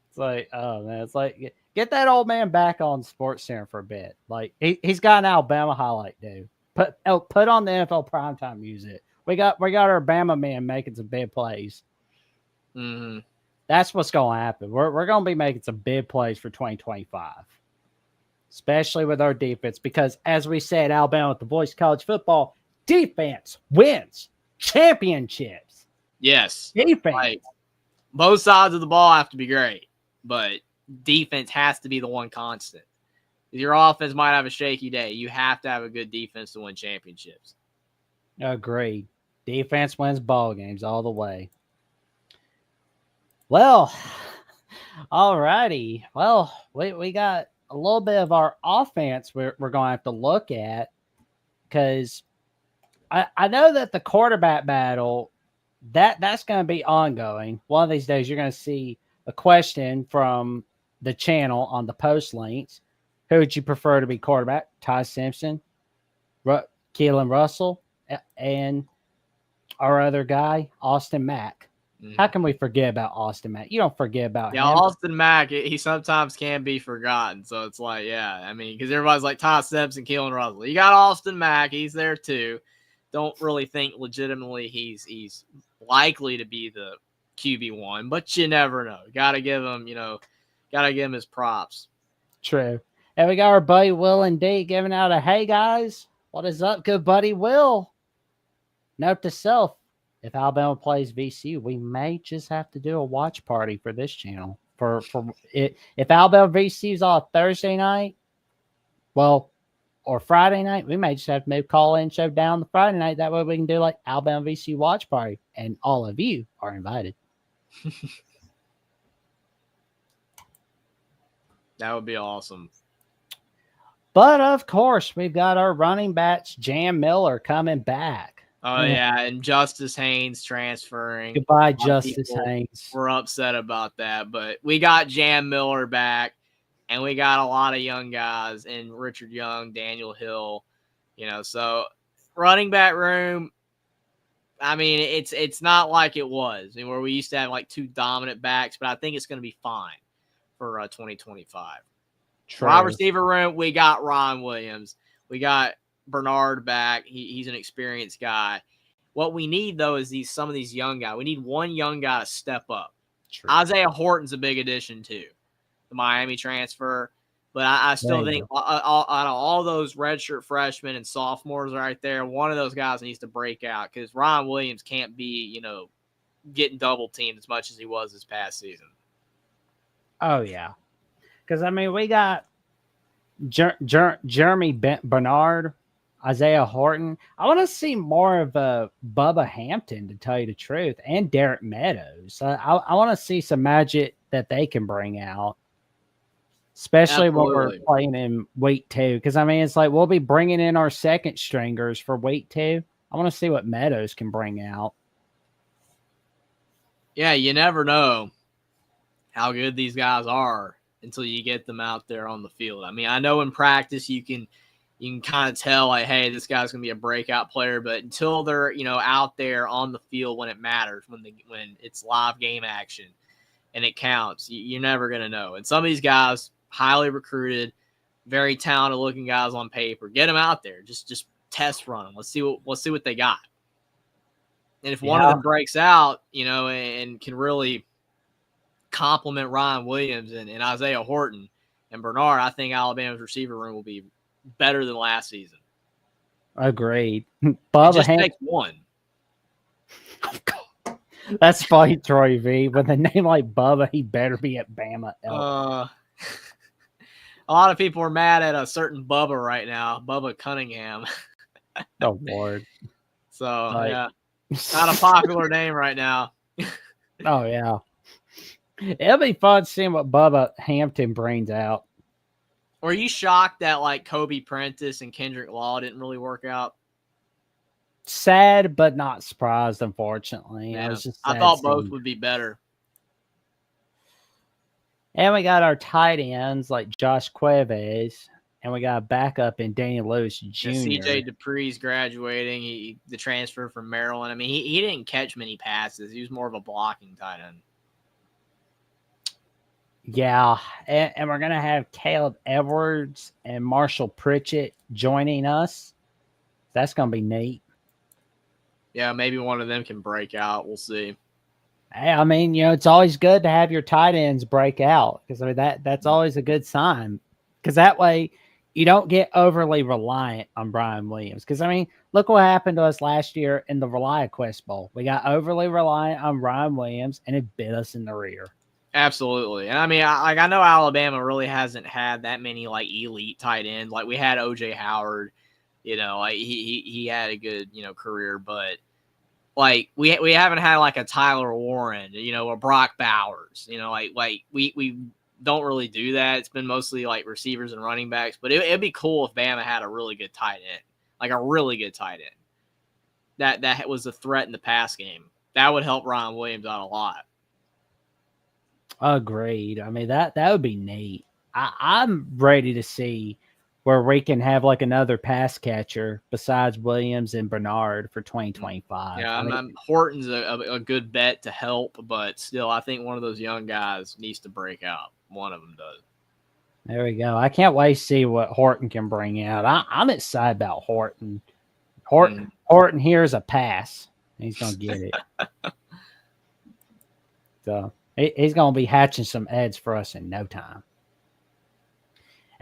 Speaker 1: It's like, oh man, it's like get that old man back on Sports Center for a bit. Like he's got an Alabama highlight, dude. Put on the NFL primetime music. We got our Bama man making some big plays.
Speaker 2: Mm-hmm.
Speaker 1: That's what's going to happen. We're going to be making some big plays for 2025, especially with our defense. Because as we said, Alabama with the Voice College Football, defense wins championships.
Speaker 2: Yes,
Speaker 1: defense.
Speaker 2: Like, both sides of the ball have to be great, but defense has to be the one constant. Your offense might have a shaky day. You have to have a good defense to win championships.
Speaker 1: Agreed. Defense wins ball games all the way. Well, all righty. Well, we got a little bit of our offense we're going to have to look at because I know that the quarterback battle, that's going to be ongoing. One of these days, you're going to see a question from the channel on the post links. Who would you prefer to be quarterback? Ty Simpson, Keelan Russell, and our other guy, Austin Mack. How can we forget about Austin Mack? You don't forget about him.
Speaker 2: Austin Mack, he sometimes can be forgotten. So it's like, I mean, because everybody's like Ty Simpson, Keelan Russell. You got Austin Mack. He's there too. Don't really think legitimately he's likely to be the QB1, but you never know. Got to give him, his props.
Speaker 1: True. And we got our buddy Will and D giving out a, hey guys, what is up, good buddy Will? Note to self, if Alabama plays VCU, we may just have to do a watch party for this channel. For it, if Alabama VCU is on Thursday night, well, or Friday night. We may just have to move call-in show down the Friday night. That way we can do like Alabama VCU watch party, and all of you are invited.
Speaker 2: That would be awesome.
Speaker 1: But of course, we've got our running backs, Jam Miller, coming back.
Speaker 2: Oh yeah, and Justice Haynes transferring.
Speaker 1: Goodbye, Justice Haynes.
Speaker 2: We're upset about that, but we got Jam Miller back, and we got a lot of young guys in Richard Young, Daniel Hill. So running back room. I mean, it's not like it was where we used to have like two dominant backs, but I think it's going to be fine for 2025.
Speaker 1: True.
Speaker 2: Wide receiver room, we got Ron Williams. We got Bernard back. He's an experienced guy. What we need, though, is some of these young guys. We need one young guy to step up. True. Isaiah Horton's a big addition, too, the Miami transfer. But I still think out of all those redshirt freshmen and sophomores right there, one of those guys needs to break out because Ron Williams can't be, getting double teamed as much as he was this past season.
Speaker 1: Oh, yeah. Because, I mean, we got Jeremy Bernard, Isaiah Horton. I want to see more of Bubba Hampton, to tell you the truth, and Derek Meadows. I want to see some magic that they can bring out, especially
Speaker 2: Absolutely.
Speaker 1: when we're playing in week 2. Because, I mean, it's like we'll be bringing in our second stringers for week 2. I want to see what Meadows can bring out.
Speaker 2: Yeah, you never know how good these guys are until you get them out there on the field. I mean, I know in practice you can kind of tell, like, hey, this guy's going to be a breakout player, but until they're, out there on the field when it matters, when it's live game action and it counts, you're never going to know. And some of these guys, highly recruited, very talented looking guys on paper, get them out there. Just test run them. Let's see what they got. And if one of them breaks out, and can really compliment Ryan Williams and Isaiah Horton and Bernard, I think Alabama's receiver room will be better than last season.
Speaker 1: Agreed.
Speaker 2: Bubba just takes one.
Speaker 1: That's funny, Troy V. With a name like Bubba, he better be at Bama.
Speaker 2: A lot of people are mad at a certain Bubba right now, Bubba Cunningham.
Speaker 1: Oh, Lord.
Speaker 2: So, yeah, not a popular name right now.
Speaker 1: Oh, yeah. It'll be fun seeing what Bubba Hampton brings out.
Speaker 2: Were you shocked that like Kobe Prentice and Kendrick Law didn't really work out?
Speaker 1: Sad, but not surprised, unfortunately.
Speaker 2: Yeah.
Speaker 1: I
Speaker 2: thought both would be better.
Speaker 1: And we got our tight ends like Josh Cuevas, and we got a backup in Daniel Lewis Jr.
Speaker 2: CJ Dupree's graduating. The transfer from Maryland. I mean, he didn't catch many passes. He was more of a blocking tight end.
Speaker 1: Yeah, and we're going to have Caleb Edwards and Marshall Pritchett joining us. That's going to be neat.
Speaker 2: Yeah, maybe one of them can break out. We'll see.
Speaker 1: Hey, I mean, it's always good to have your tight ends break out because I mean that's always a good sign because that way you don't get overly reliant on Brian Williams. Because I mean, look what happened to us last year in the ReliaQuest Bowl. We got overly reliant on Brian Williams, and it bit us in the rear.
Speaker 2: Absolutely. And I mean, I know Alabama really hasn't had that many like elite tight ends. Like we had OJ Howard, like he had a good, career, but like we haven't had like a Tyler Warren, or Brock Bowers, like we don't really do that. It's been mostly like receivers and running backs, but it'd be cool if Bama had a really good tight end, like a really good tight end. That was a threat in the pass game. That would help Ryan Williams out a lot.
Speaker 1: Agreed. I mean, that would be neat. I'm ready to see where we can have like another pass catcher besides Williams and Bernard for 2025.
Speaker 2: Yeah, Horton's a good bet to help, but still, I think one of those young guys needs to break out. One of them does.
Speaker 1: There we go. I can't wait to see what Horton can bring out. I'm excited about Horton. Horton here's a pass. He's going to get it. So he's going to be hatching some heads for us in no time.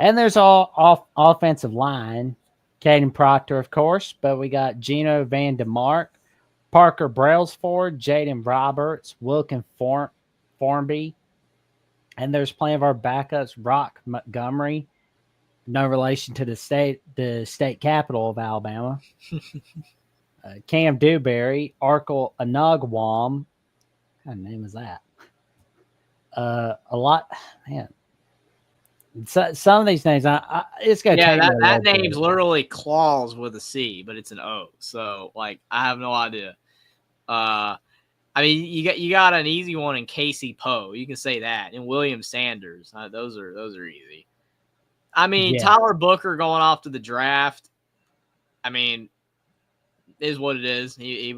Speaker 1: And there's all offensive line. Caden Proctor, of course, but we got Gino Van DeMark, Parker Brailsford, Jaden Roberts, Wilkin Formby. And there's plenty of our backups, Rock Montgomery, No relation to the state capital of Alabama. Cam Dewberry, Arkle Anagwam. What kind of name is that? A lot, man. Some of these names, it's gonna take me a
Speaker 2: that
Speaker 1: little
Speaker 2: name's
Speaker 1: bit.
Speaker 2: literally claws with a C, but it's an O. So like, I have no idea. I mean, you got an easy one in Casey Poe. You can say that, and William Sanders. Those are easy. I mean,
Speaker 1: Yeah.
Speaker 2: Tyler Booker going off to the draft. I mean, is what it is. He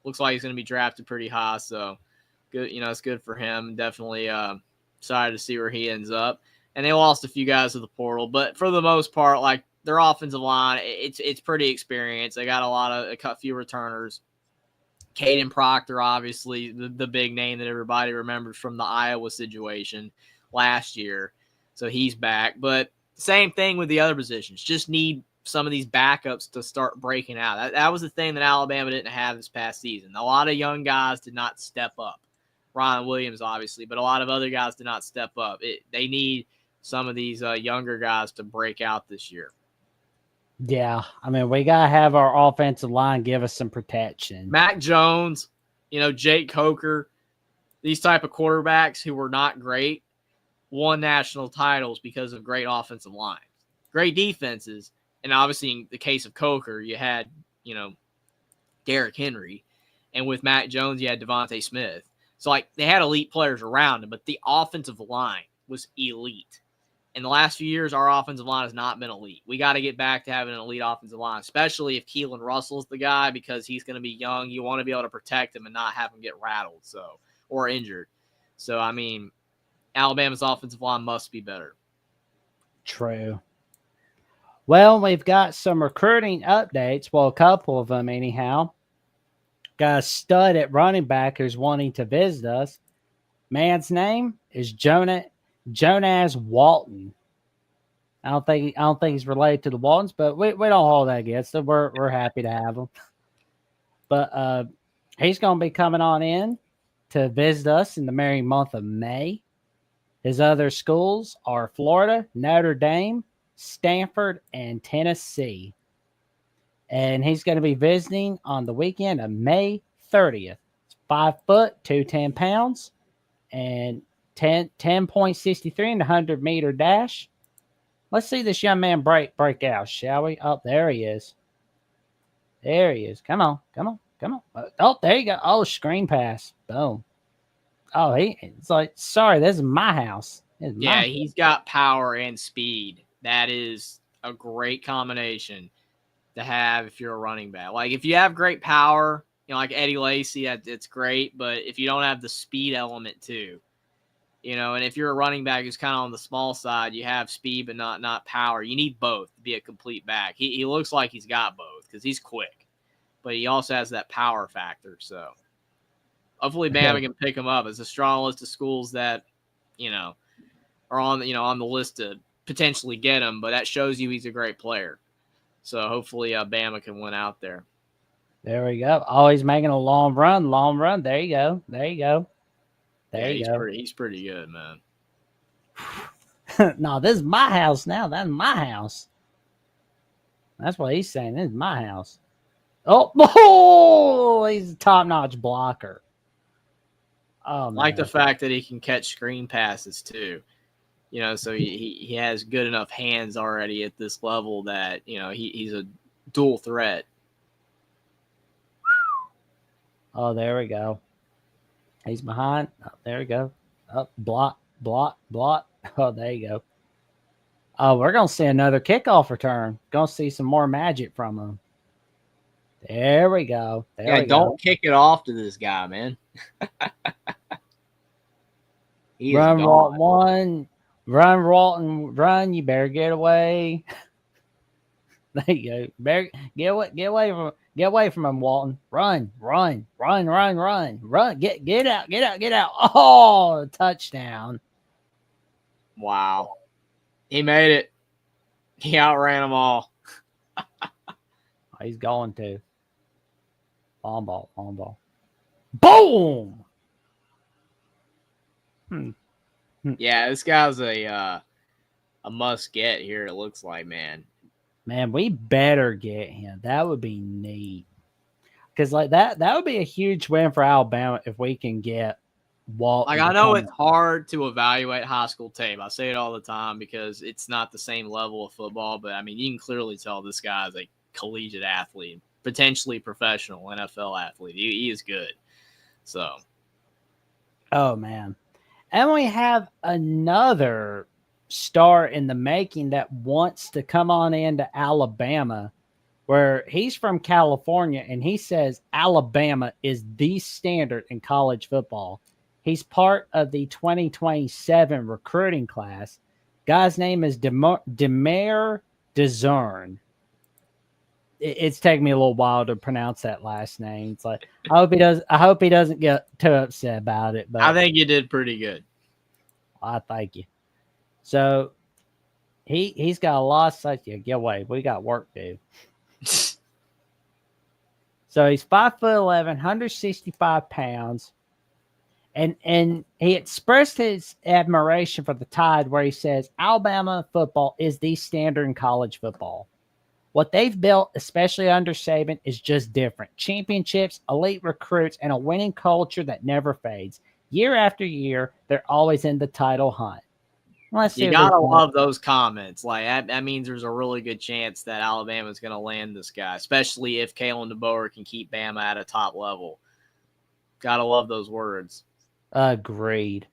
Speaker 2: looks like he's going to be drafted pretty high. So good, it's good for him. Definitely excited to see where he ends up. And they lost a few guys to the portal, but for the most part, like their offensive line, it's pretty experienced. They got a few returners. Caden Proctor, obviously the big name that everybody remembers from the Iowa situation last year. So he's back. But same thing with the other positions. Just need some of these backups to start breaking out. That was the thing that Alabama didn't have this past season. A lot of young guys did not step up. Ryan Williams, obviously, but a lot of other guys did not step up. They need some of these younger guys to break out this year.
Speaker 1: Yeah, I mean, we gotta have our offensive line give us some protection.
Speaker 2: Mac Jones, Jake Coker, these type of quarterbacks who were not great won national titles because of great offensive lines, great defenses, and obviously in the case of Coker, you had Derrick Henry, and with Mac Jones, you had Devontae Smith. So like they had elite players around him, but the offensive line was elite. In the last few years, our offensive line has not been elite. We got to get back to having an elite offensive line, especially if Keelan Russell's the guy, because he's going to be young. You want to be able to protect him and not have him get rattled or injured. So, I mean, Alabama's offensive line must be better.
Speaker 1: True. Well, we've got some recruiting updates. Well, a couple of them anyhow. Got a stud at running back who's wanting to visit us. Man's name is Jonas Walton. I don't think he's related to the Waltons, but we don't hold that against him. We're happy to have him. But he's going to be coming on in to visit us in the merry month of May. His other schools are Florida, Notre Dame, Stanford, and Tennessee. And he's going to be visiting on the weekend of May 30th. 5 foot, 210 pounds, and 10.63 in the 100-meter dash. Let's see this young man break out, shall we? Oh, there he is. There he is. Come on. Oh, there you go. Oh, screen pass. Boom. Oh, it's like, sorry, this is my house.
Speaker 2: He's got power and speed. That is a great combination to have if you're a running back. Like if you have great power, like Eddie Lacy, it's great. But if you don't have the speed element too, and if you're a running back who's kind of on the small side, you have speed but not power. You need both to be a complete back. He looks like he's got both because he's quick, but he also has that power factor. So hopefully Bama can pick him up. It's a strong list of schools that are on the list to potentially get him, but that shows you he's a great player. So hopefully Bama can win out there.
Speaker 1: There we go. Oh, he's making a long run. There you go.
Speaker 2: He's pretty good, man.
Speaker 1: No, this is my house now. That's my house. That's what he's saying. This is my house. Oh, he's a top-notch blocker. Oh, man.
Speaker 2: Like the fact that he can catch screen passes too. So he has good enough hands already at this level that, he's a dual threat.
Speaker 1: Oh, there we go. He's behind. Oh, there we go. Up, block. Oh, there you go. Oh, we're going to see another kickoff return. Going to see some more magic from him. There we go.
Speaker 2: Don't kick it off to this guy, man.
Speaker 1: Run, Walton. Run, Walton. Run. You better get away. There you go. Get away from him, Walton. Run. Get out. Oh, touchdown.
Speaker 2: Wow. He made it. He outran them all.
Speaker 1: He's going to. Long ball. Boom!
Speaker 2: Yeah, this guy's a a must get here. It looks like, man.
Speaker 1: Man, we better get him. That would be neat. Because like that would be a huge win for Alabama if we can get Walton.
Speaker 2: Like, I know it's hard to evaluate high school tape. I say it all the time because it's not the same level of football. But I mean, you can clearly tell this guy is a collegiate athlete, potentially professional NFL athlete. He is good. So,
Speaker 1: oh man, and we have another star in the making that wants to come on into Alabama, where he's from California, and he says Alabama is the standard in college football. He's part of the 2027 recruiting class. Guy's name is Demare DeZern. It's taking me a little while to pronounce that last name. It's like I hope he doesn't get too upset about it. But
Speaker 2: I think you did pretty good.
Speaker 1: I thank you. So he's got a lot of such. Yeah, get away. We got work to do. So he's 5'11", 165 pounds. And he expressed his admiration for the Tide, where he says Alabama football is the standard in college football. What they've built, especially under Saban, is just different. Championships, elite recruits, and a winning culture that never fades. Year after year, they're always in the title hunt.
Speaker 2: You gotta love those comments. Like that means there's a really good chance that Alabama's going to land this guy, especially if Kalen DeBoer can keep Bama at a top level. Gotta love those words.
Speaker 1: Agreed.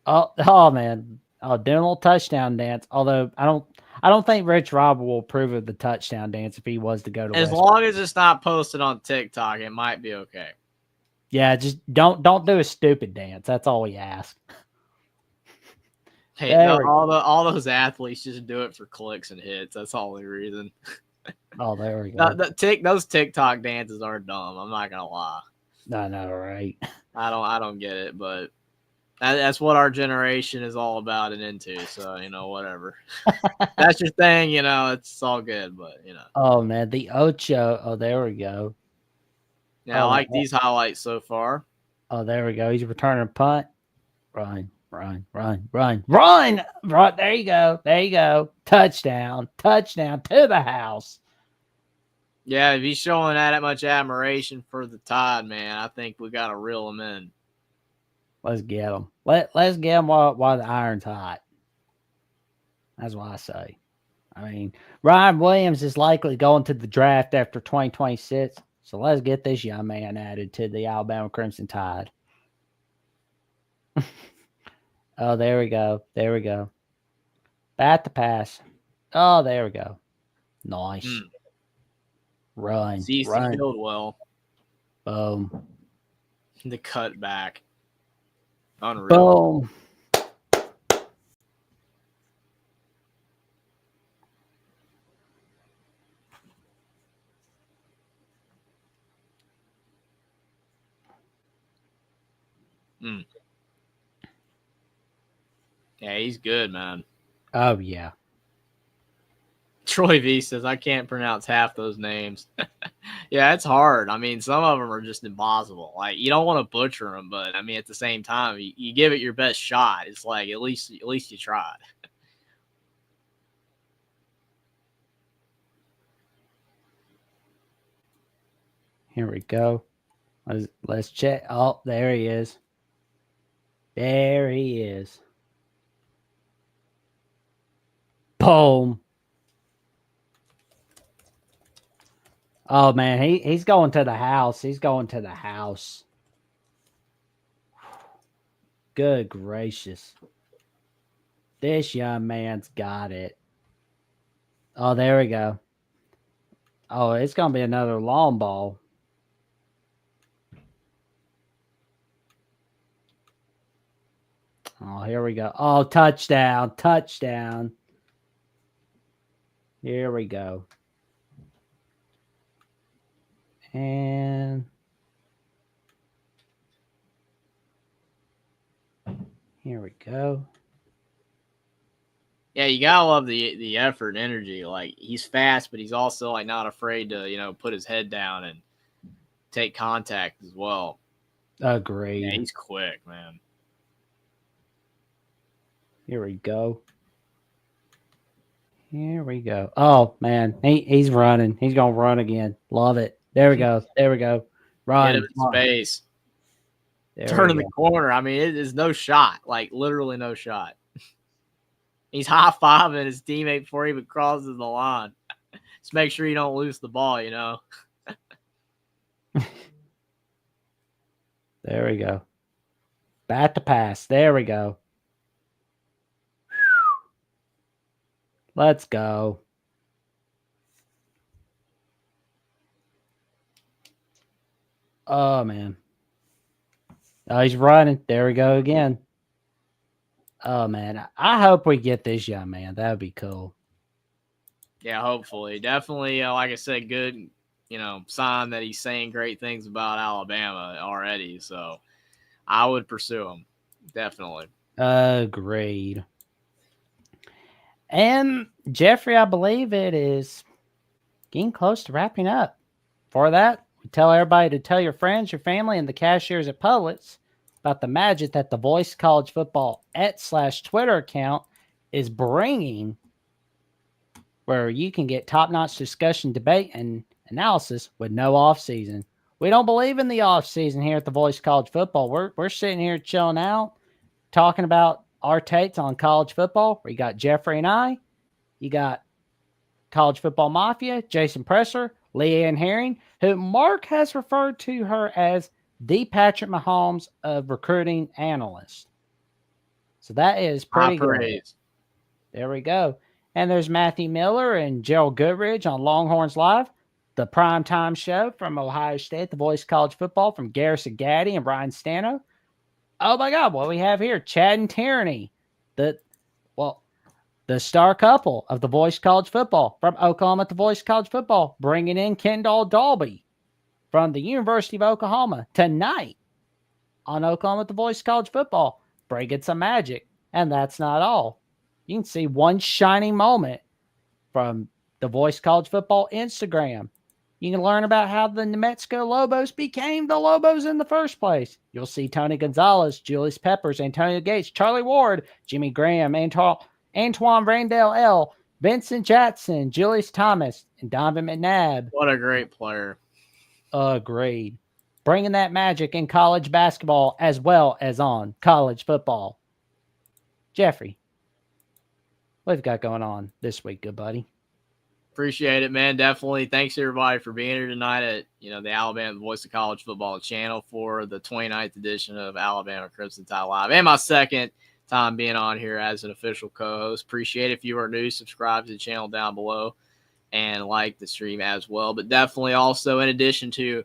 Speaker 1: Oh man. Oh, doing a little touchdown dance. Although I don't think Rich Robert will approve of the touchdown dance if he was to go to.
Speaker 2: As long as it's not posted on TikTok, it might be okay.
Speaker 1: Yeah, just don't do a stupid dance. That's all we ask.
Speaker 2: Hey, all those athletes just do it for clicks and hits. That's the only reason.
Speaker 1: Oh, there we go.
Speaker 2: Those TikTok dances are dumb. I'm not gonna lie.
Speaker 1: I know, right?
Speaker 2: I don't get it, but that's what our generation is all about and into. So whatever. That's your thing. It's all good. But
Speaker 1: Oh man, the Ocho. Oh, there we go.
Speaker 2: Yeah, I like these highlights so far.
Speaker 1: Oh, there we go. He's returning a punt. Run. Right, there you go. Touchdown to the house.
Speaker 2: Yeah, if he's showing that much admiration for the Tide, man, I think we got to reel him in.
Speaker 1: Let's get him. Let's get him while the iron's hot. That's what I say. I mean, Ryan Williams is likely going to the draft after 2026, so let's get this young man added to the Alabama Crimson Tide. Oh, there we go. Bat the pass. Oh, there we go. Nice. Run.
Speaker 2: CC Fieldwell.
Speaker 1: Boom.
Speaker 2: The cut back. Unreal.
Speaker 1: Boom.
Speaker 2: Yeah, he's good, man.
Speaker 1: Oh, yeah.
Speaker 2: Troy V says, I can't pronounce half those names. Yeah, it's hard. I mean, some of them are just impossible. Like, you don't want to butcher them, but, I mean, at the same time, you give it your best shot. It's like, at least you tried.
Speaker 1: Here we go. Let's check. Oh, there he is. There he is. Boom. Oh man, he's going to the house. He's going to the house. Good gracious. This young man's got it. Oh, there we go. Oh, it's going to be another long ball. Oh, here we go. Oh, touchdown. Here we go. And here we go.
Speaker 2: Yeah, you gotta love the effort and energy. Like, he's fast, but he's also like not afraid to put his head down and take contact as well.
Speaker 1: Agreed.
Speaker 2: Yeah, he's quick, man.
Speaker 1: Here we go. Here we go. Oh man, he's running. He's gonna run again. Love it. There we go. There we go.
Speaker 2: Get him
Speaker 1: Run.
Speaker 2: in space.
Speaker 1: There
Speaker 2: Turning
Speaker 1: we
Speaker 2: the
Speaker 1: go.
Speaker 2: corner. I mean, it is no shot. Like literally no shot. He's high fiving his teammate before he even crosses the line. Just make sure you don't lose the ball, you know.
Speaker 1: There we go. Bat to pass. There we go. Let's go. Oh man. Oh, he's running. There we go again. Oh man. I hope we get this young man. That would be cool.
Speaker 2: Yeah, hopefully. Definitely, like I said, good, sign that he's saying great things about Alabama already. So I would pursue him. Definitely.
Speaker 1: Agreed. And Jeffrey, I believe it is getting close to wrapping up. For that, we tell everybody to tell your friends, your family, and the cashiers at Publix about the magic that the Voice College Football /Twitter account is bringing, where you can get top-notch discussion, debate, and analysis with no off-season. We don't believe in the off-season here at the Voice College Football. We're sitting here chilling out, talking about our takes on college football. We got Jeffrey and I. You got College Football Mafia, Jason Presser, Leanne Herring, who Mark has referred to her as the Patrick Mahomes of recruiting analysts. So that is pretty good. There we go. And there's Matthew Miller and Gerald Goodridge on Longhorns Live, the primetime show from Ohio State, the Voice College Football from Garrison Gaddy and Brian Stano. Oh my God, what we have here, Chad and Tierney, the star couple of the Voice College Football from Oklahoma at the Voice College Football, bringing in Kendall Dalby from the University of Oklahoma tonight on Oklahoma at the Voice College Football, bringing some magic. And that's not all. You can see one shining moment from the Voice College Football Instagram. You can learn about how the New Mexico Lobos became the Lobos in the first place. You'll see Tony Gonzalez, Julius Peppers, Antonio Gates, Charlie Ward, Jimmy Graham, Antoine Randall L., Vincent Jackson, Julius Thomas, and Donovan McNabb.
Speaker 2: What a great player.
Speaker 1: Agreed. Bringing that magic in college basketball as well as on college football. Jeffrey, what have you got going on this week, good buddy?
Speaker 2: Appreciate it, man. Definitely. Thanks everybody for being here tonight at the Alabama Voice of College Football channel for the 29th edition of Alabama Crimson Tide Live, and my second time being on here as an official co-host. Appreciate it. If you are new, subscribe to the channel down below and like the stream as well. But definitely also, in addition to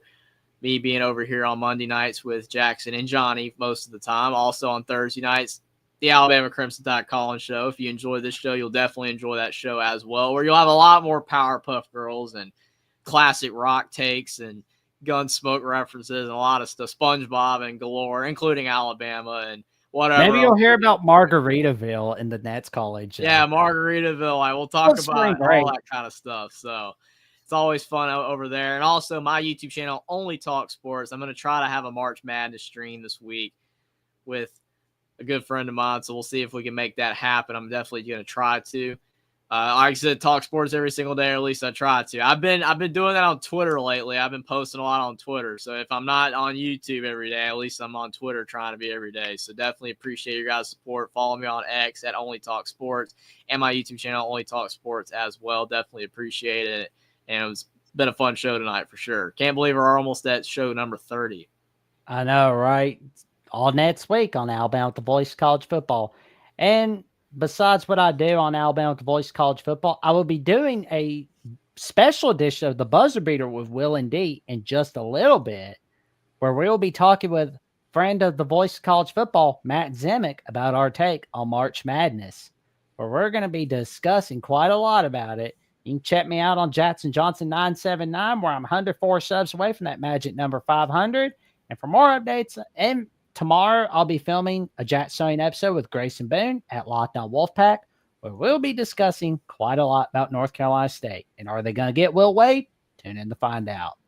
Speaker 2: me being over here on Monday nights with Jackson and Johnny most of the time, also on Thursday nights, the Alabama Crimson Tide Call-In Show. If you enjoy this show, you'll definitely enjoy that show as well, where you'll have a lot more Powerpuff Girls and classic rock takes and Gunsmoke references and a lot of stuff, SpongeBob and galore, including Alabama and whatever.
Speaker 1: Maybe you'll hear about Margaritaville in the Nets College.
Speaker 2: Yeah, Margaritaville. We'll talk about all that kind of stuff. So it's always fun over there. And also my YouTube channel, Only Talk Sports. I'm going to try to have a March Madness stream this week with a good friend of mine. So we'll see if we can make that happen. I'm definitely going to try to. Like I said, talk sports every single day, or at least I try to. I've been doing that on Twitter lately. I've been posting a lot on Twitter. So if I'm not on YouTube every day, at least I'm on Twitter trying to be every day. So definitely appreciate your guys' support. Follow me on X at Only Talk Sports and my YouTube channel, Only Talk Sports as well. Definitely appreciate it. And it's been a fun show tonight for sure. Can't believe we're almost at show number 30.
Speaker 1: I know, right? All next week on Alabama with the Voice College Football. And besides what I do on Alabama with the Voice College Football, I will be doing a special edition of the Buzzer Beater with Will and D in just a little bit, where we'll be talking with friend of the Voice College Football, Matt Zimick, about our take on March Madness, where we're going to be discussing quite a lot about it. You can check me out on Jackson Johnson 979, where I'm 104 subs away from that magic number 500. And for more updates, and tomorrow I'll be filming a Jacksonian episode with Grayson Boone at Locked On Wolfpack, where we'll be discussing quite a lot about North Carolina State. And are they going to get Will Wade? Tune in to find out.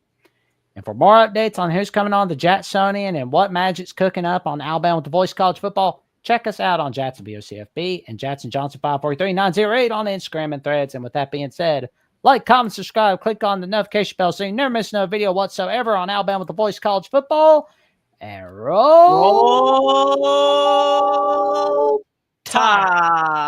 Speaker 1: And for more updates on who's coming on the Jacksonian and what magic's cooking up on Alabama with the Voice College Football, Check us out on Jatson BOCFB and Jatson Johnson 543908 on Instagram and Threads. And with that being said, like, comment, subscribe, click on the notification bell so you never miss no video whatsoever on Alabama with the Boys College Football. And roll
Speaker 2: Tide.